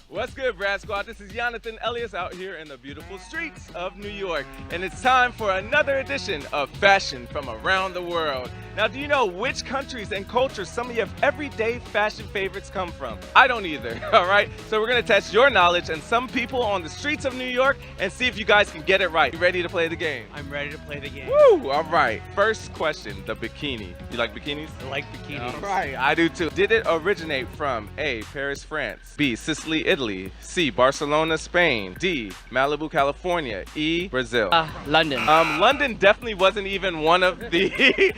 What's good, Brad Squad? This is Yonathan Elias out here in the beautiful streets of New York, and it's time for another edition of Fashion from Around the World. Now, do you know which countries and cultures some of your everyday fashion favorites come from? I don't either, all right? So we're gonna test your knowledge and some people on the streets of New York and see if you guys can get it right. You ready to play the game? I'm ready to play the game. Woo! All right. First question, the bikini. You like bikinis? I like bikinis. All right, I do too. Did it originate from A, Paris, France, B, Sicily, Italy, C, Barcelona, Spain, D, Malibu, California, E, Brazil? London. London definitely wasn't even one of the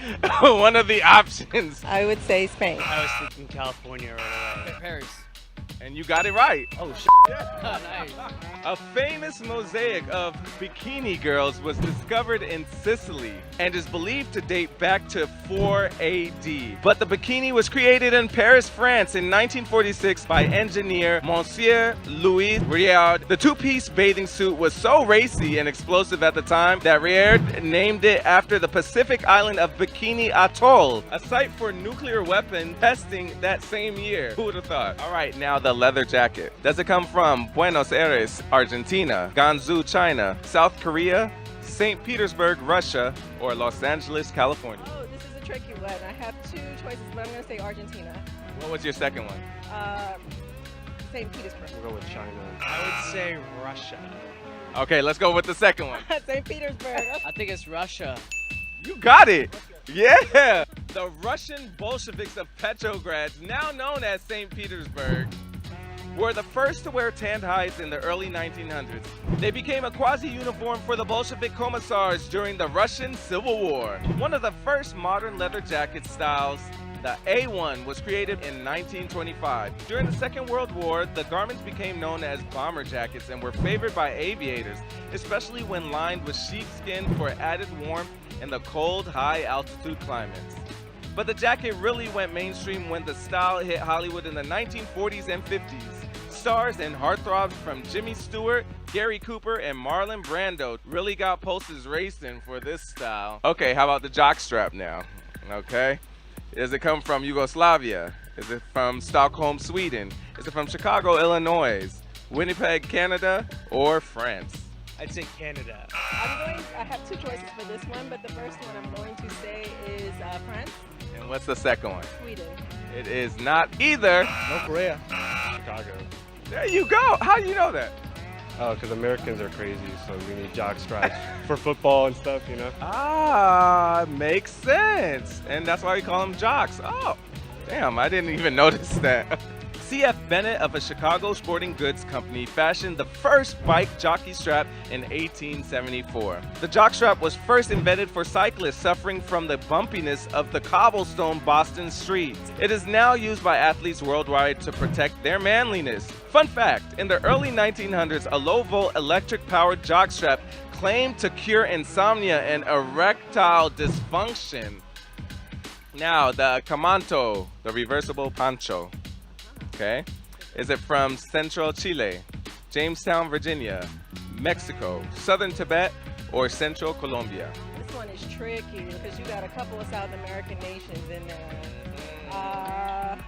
one of the options. I would say Spain. I was thinking California right away. Paris. And you got it right. Oh, shit. Nice. A famous mosaic of bikini girls was discovered in Sicily and is believed to date back to 4 AD. But the bikini was created in Paris, France in 1946 by engineer Monsieur Louis Réard. The two-piece bathing suit was so racy and explosive at the time that Réard named it after the Pacific island of Bikini Atoll, a site for nuclear weapon testing that same year. Who would have thought? All right, now the leather jacket. Does it come from Buenos Aires, Argentina, Gansu, China, South Korea, St. Petersburg, Russia, or Los Angeles, California? Oh, this is a tricky one. I have two choices, but I'm going to say Argentina. What was your second one? St. Petersburg. We'll go with China. I would say Russia. Okay, let's go with the second one. St. Petersburg. I think it's Russia. You got it. Yeah. The Russian Bolsheviks of Petrograd, now known as St. Petersburg, were the first to wear tanned hides in the early 1900s. They became a quasi-uniform for the Bolshevik commissars during the Russian Civil War. One of the first modern leather jacket styles The A1 was created in 1925. During the Second World War, the garments became known as bomber jackets and were favored by aviators, especially when lined with sheepskin for added warmth in the cold, high-altitude climates. But the jacket really went mainstream when the style hit Hollywood in the 1940s and 50s. Stars and heartthrobs from Jimmy Stewart, Gary Cooper, and Marlon Brando really got pulses racing for this style. Okay, how about the jockstrap now? Okay. Does it come from Yugoslavia? Is it from Stockholm, Sweden? Is it from Chicago, Illinois? Winnipeg, Canada, or France? I'd say Canada. I have two choices for this one, but the first one I'm going to say is France. And what's the second one? Sweden. It is not either. North Korea. Chicago. There you go. How do you know that? Oh, because Americans are crazy, so we need jock straps for football and stuff, you know? Ah, makes sense. And that's why we call them jocks. Oh, damn, I didn't even notice that. C.F. Bennett of a Chicago sporting goods company fashioned the first bike jockey strap in 1874. The jockstrap was first invented for cyclists suffering from the bumpiness of the cobblestone Boston streets. It is now used by athletes worldwide to protect their manliness. Fun fact, in the early 1900s, a low-volt electric-powered jockstrap claimed to cure insomnia and erectile dysfunction. Now, the camanto, the reversible poncho. Okay. Is it from Central Chile, Jamestown, Virginia, Mexico, Southern Tibet, or Central Colombia? This one is tricky because you got a couple of South American nations in there. I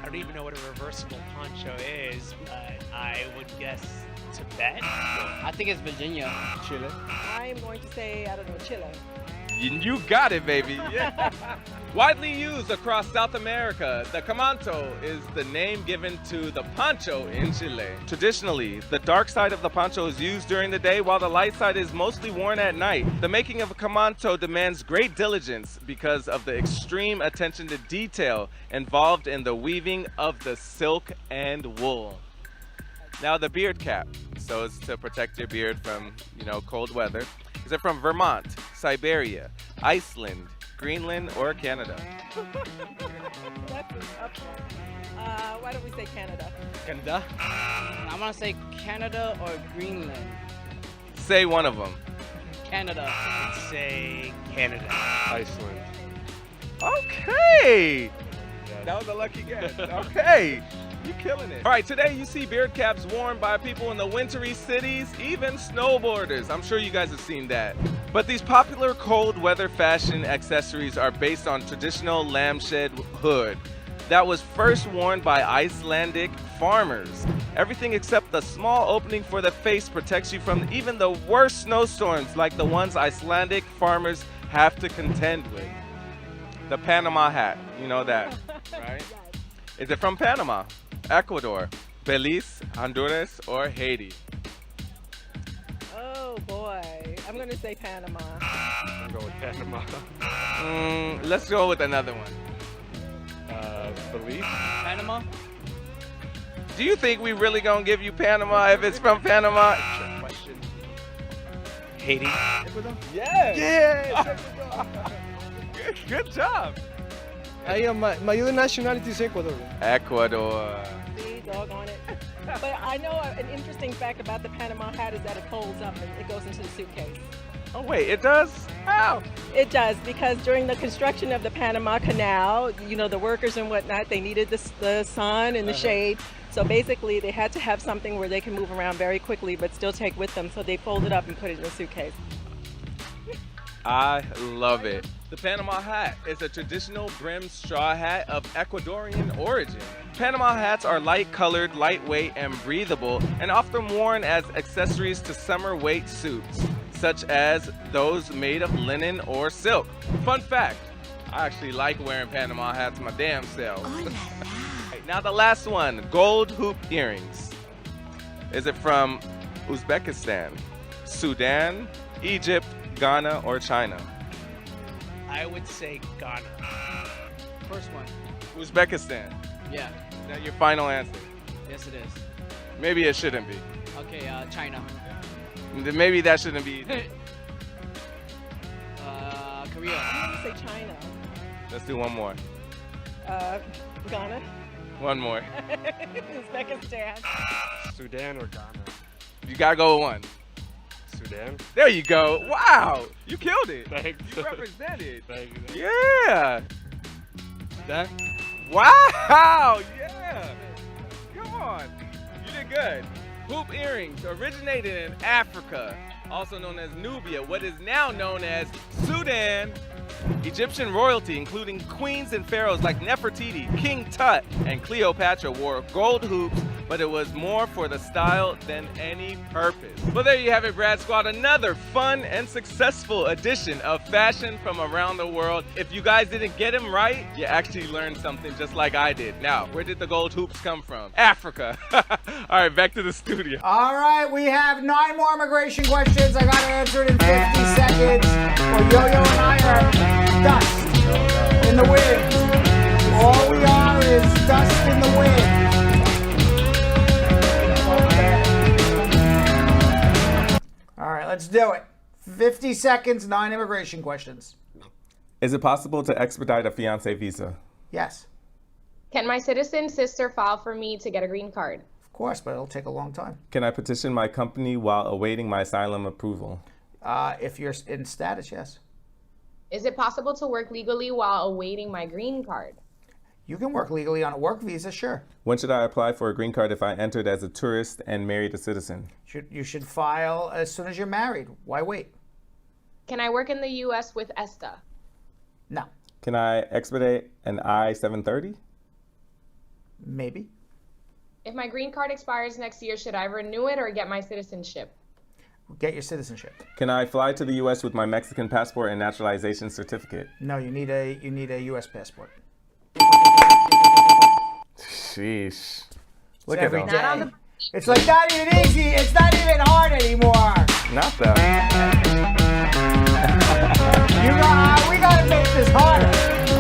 don't even know what a reversible poncho is, but I would guess Tibet. I think it's Virginia. Chile. I am going to say, I don't know, Chile. You got it, baby. Yeah. Widely used across South America, the camanto is the name given to the poncho in Chile. Traditionally, the dark side of the poncho is used during the day while the light side is mostly worn at night. The making of a camanto demands great diligence because of the extreme attention to detail involved in the weaving of the silk and wool. Now the beard cap, so it's to protect your beard from, cold weather. Is it from Vermont, Siberia, Iceland, Greenland, or Canada? That's a tough one. Why don't we say Canada? Canada? I'm gonna say Canada or Greenland. Say one of them. Canada. I'd say Canada. Iceland. Okay! That was a lucky guess. Okay. You're killing it. All right, today you see beard caps worn by people in the wintry cities, even snowboarders. I'm sure you guys have seen that. But these popular cold weather fashion accessories are based on traditional lampshade hood that was first worn by Icelandic farmers. Everything except the small opening for the face protects you from even the worst snowstorms like the ones Icelandic farmers have to contend with. The Panama Hat, you know that, right? Is it from Panama, Ecuador, Belize, Honduras, or Haiti? Oh boy, I'm gonna say Panama. I'm going with Panama. Let's go with another one. Belize? Panama? Do you think we really gonna give you Panama if it's from Panama? Question. Haiti? Ecuador? Yeah! Good job. My other nationality is Ecuador. Ecuador. See, doggone it. But I know an interesting fact about the Panama hat is that it folds up and it goes into the suitcase. Oh wait, it does? How? It does, because during the construction of the Panama Canal, the workers and whatnot, they needed the sun and the shade. So basically, they had to have something where they can move around very quickly but still take with them. So they fold it up and put it in a suitcase. I love it. The Panama hat is a traditional brimmed straw hat of Ecuadorian origin. Panama hats are light-colored, lightweight, and breathable, and often worn as accessories to summer weight suits, such as those made of linen or silk. Fun fact, I actually like wearing Panama hats my damn self. Now the last one, gold hoop earrings. Is it from Uzbekistan, Sudan, Egypt, Ghana, or China? I would say Ghana. First one. Uzbekistan. Yeah. Is that your final answer? Yes, it is. Maybe it shouldn't be. Okay, China. Maybe that shouldn't be. Korea. I'm gonna say China. Let's do one more. Ghana. One more. Uzbekistan. Sudan or Ghana? You gotta go with one. Sudan. There you go. Wow, you killed it. Thanks. You represented. Thank you. Yeah. Sudan. Wow. Yeah. Come on. You did good. Hoop earrings originated in Africa, also known as Nubia, what is now known as Sudan. Egyptian royalty, including queens and pharaohs like Nefertiti, King Tut, and Cleopatra, wore gold hoops, but it was more for the style than any purpose. Well, there you have it, Brad Squad. Another fun and successful edition of fashion from around the world. If you guys didn't get them right, you actually learned something just like I did. Now, where did the gold hoops come from? Africa. All right, back to the studio. All right, we have 9 more immigration questions. I got to answer it in 50 seconds. Or Yo-Yo and I are dust in the wind. All we are is dust in the wind. All right, let's do it. 50 seconds, 9 immigration questions. Is it possible to expedite a fiance visa? Yes. Can my citizen sister file for me to get a green card? Of course, but it'll take a long time. Can I petition my company while awaiting my asylum approval? If you're in status, yes. Is it possible to work legally while awaiting my green card? You can work legally on a work visa, sure. When should I apply for a green card if I entered as a tourist and married a citizen? You should file as soon as you're married. Why wait? Can I work in the U.S. with ESTA? No. Can I expedite an I-730? Maybe. If my green card expires next year, should I renew it or get my citizenship? Get your citizenship. Can I fly to the U.S. with my Mexican passport and naturalization certificate? No, you need a U.S. passport. Sheesh. Look at every day. It's like not even easy. It's not even hard anymore. Not that. We gotta make this harder.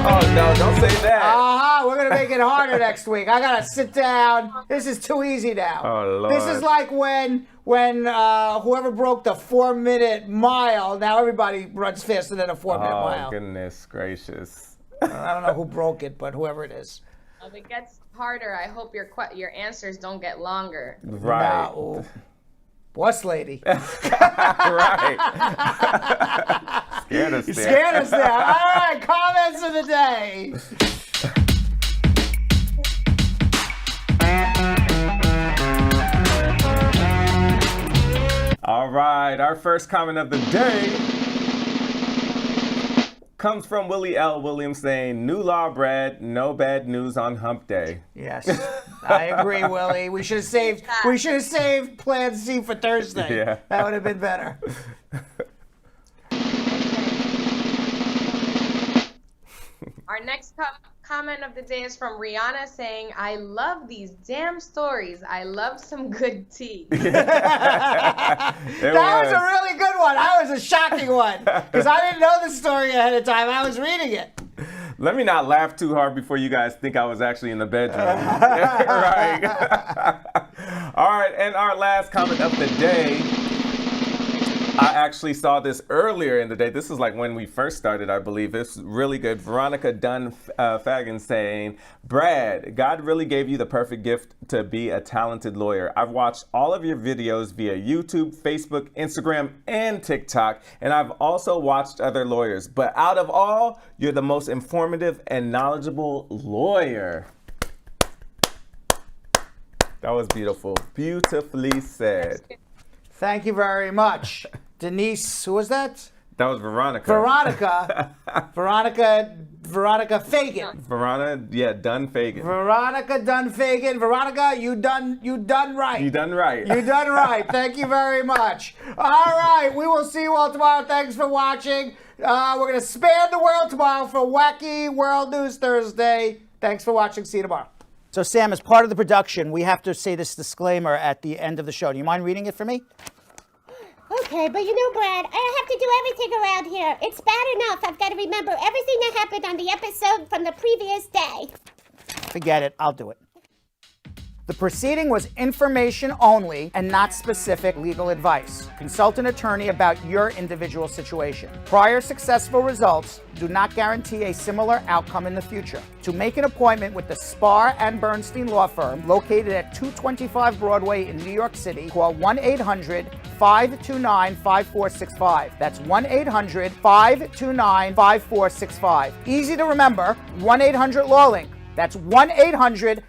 Oh no! Don't say that. We're gonna make it harder next week. I gotta sit down. This is too easy now. Oh Lord. This is like when whoever broke the 4-minute mile. Now everybody runs faster than a 4-minute mile. Oh goodness gracious. I don't know who broke it, but whoever it is. If it gets harder, I hope your answers don't get longer. Right. No. Boss lady. Right. Scared us there. You scared us there. All right, comments of the day. All right, our first comment of the day comes from Willie L. Williams saying, "New law, Brad, no bad news on Hump Day." Yes, I agree, Willie. We should have saved Plan C for Thursday. Yeah. That would have been better. Our next comment of the day is from Rihanna saying, "I love these damn stories. I love some good tea." That was a really good one. That was a shocking one because I didn't know the story ahead of time. I was reading it. Let me not laugh too hard before you guys think I was actually in the bedroom. Right. All right, and our last comment of the day. I actually saw this earlier in the day. This is like when we first started, I believe. It's really good. Veronica Dunn-Fagan saying, "Brad, God really gave you the perfect gift to be a talented lawyer. I've watched all of your videos via YouTube, Facebook, Instagram, and TikTok, and I've also watched other lawyers. But out of all, you're the most informative and knowledgeable lawyer." That was beautiful. Beautifully said. Thank you very much. Denise, who was that? That was Veronica. Veronica Fagan. Dunn-Fagan. Veronica Dunn-Fagan. Veronica, you done right. You done right. You done right. Thank you very much. All right, we will see you all tomorrow. Thanks for watching. We're going to span the world tomorrow for Wacky World News Thursday. Thanks for watching. See you tomorrow. So, Sam, as part of the production, we have to say this disclaimer at the end of the show. Do you mind reading it for me? Okay, but you know, Brad, I have to do everything around here. It's bad enough I've got to remember everything that happened on the episode from the previous day. Forget it. I'll do it. The proceeding was information only and not specific legal advice. Consult an attorney about your individual situation. Prior successful results do not guarantee a similar outcome in the future. To make an appointment with the Spar and Bernstein law firm located at 225 Broadway in New York City, call 1-800-529-5465. That's 1-800-529-5465. Easy to remember, 1-800-LAW-LINK. That's 1-800-LAWLINK.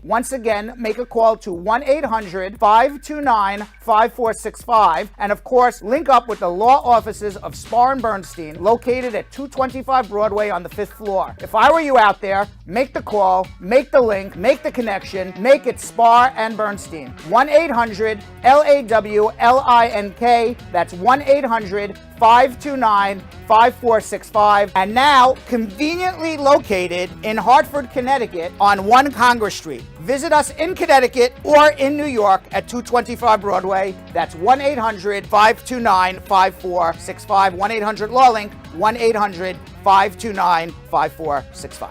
Once again, make a call to 1-800-529-5465. And of course, link up with the law offices of Spar and Bernstein, located at 225 Broadway on the 5th floor. If I were you out there, make the call, make the link, make the connection, make it Spar and Bernstein. 1-800-LAWLINK. That's 1-800-529-5465. And now, conveniently located in Hartford, Connecticut on 1 Congress Street. Visit us in Connecticut or in New York at 225 Broadway. That's 1-800-529-5465. 1-800-LAW-LINK. 1-800-529-5465.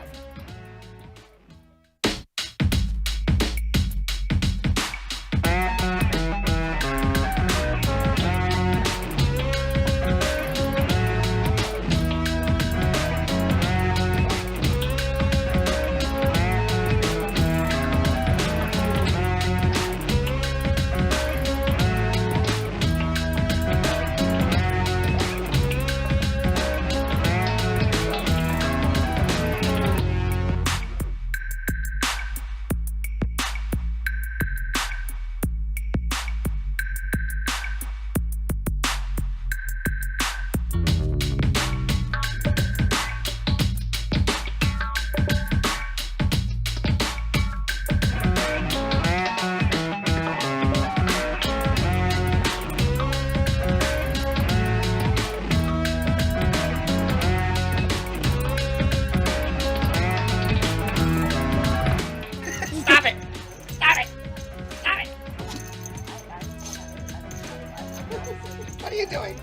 What are you doing?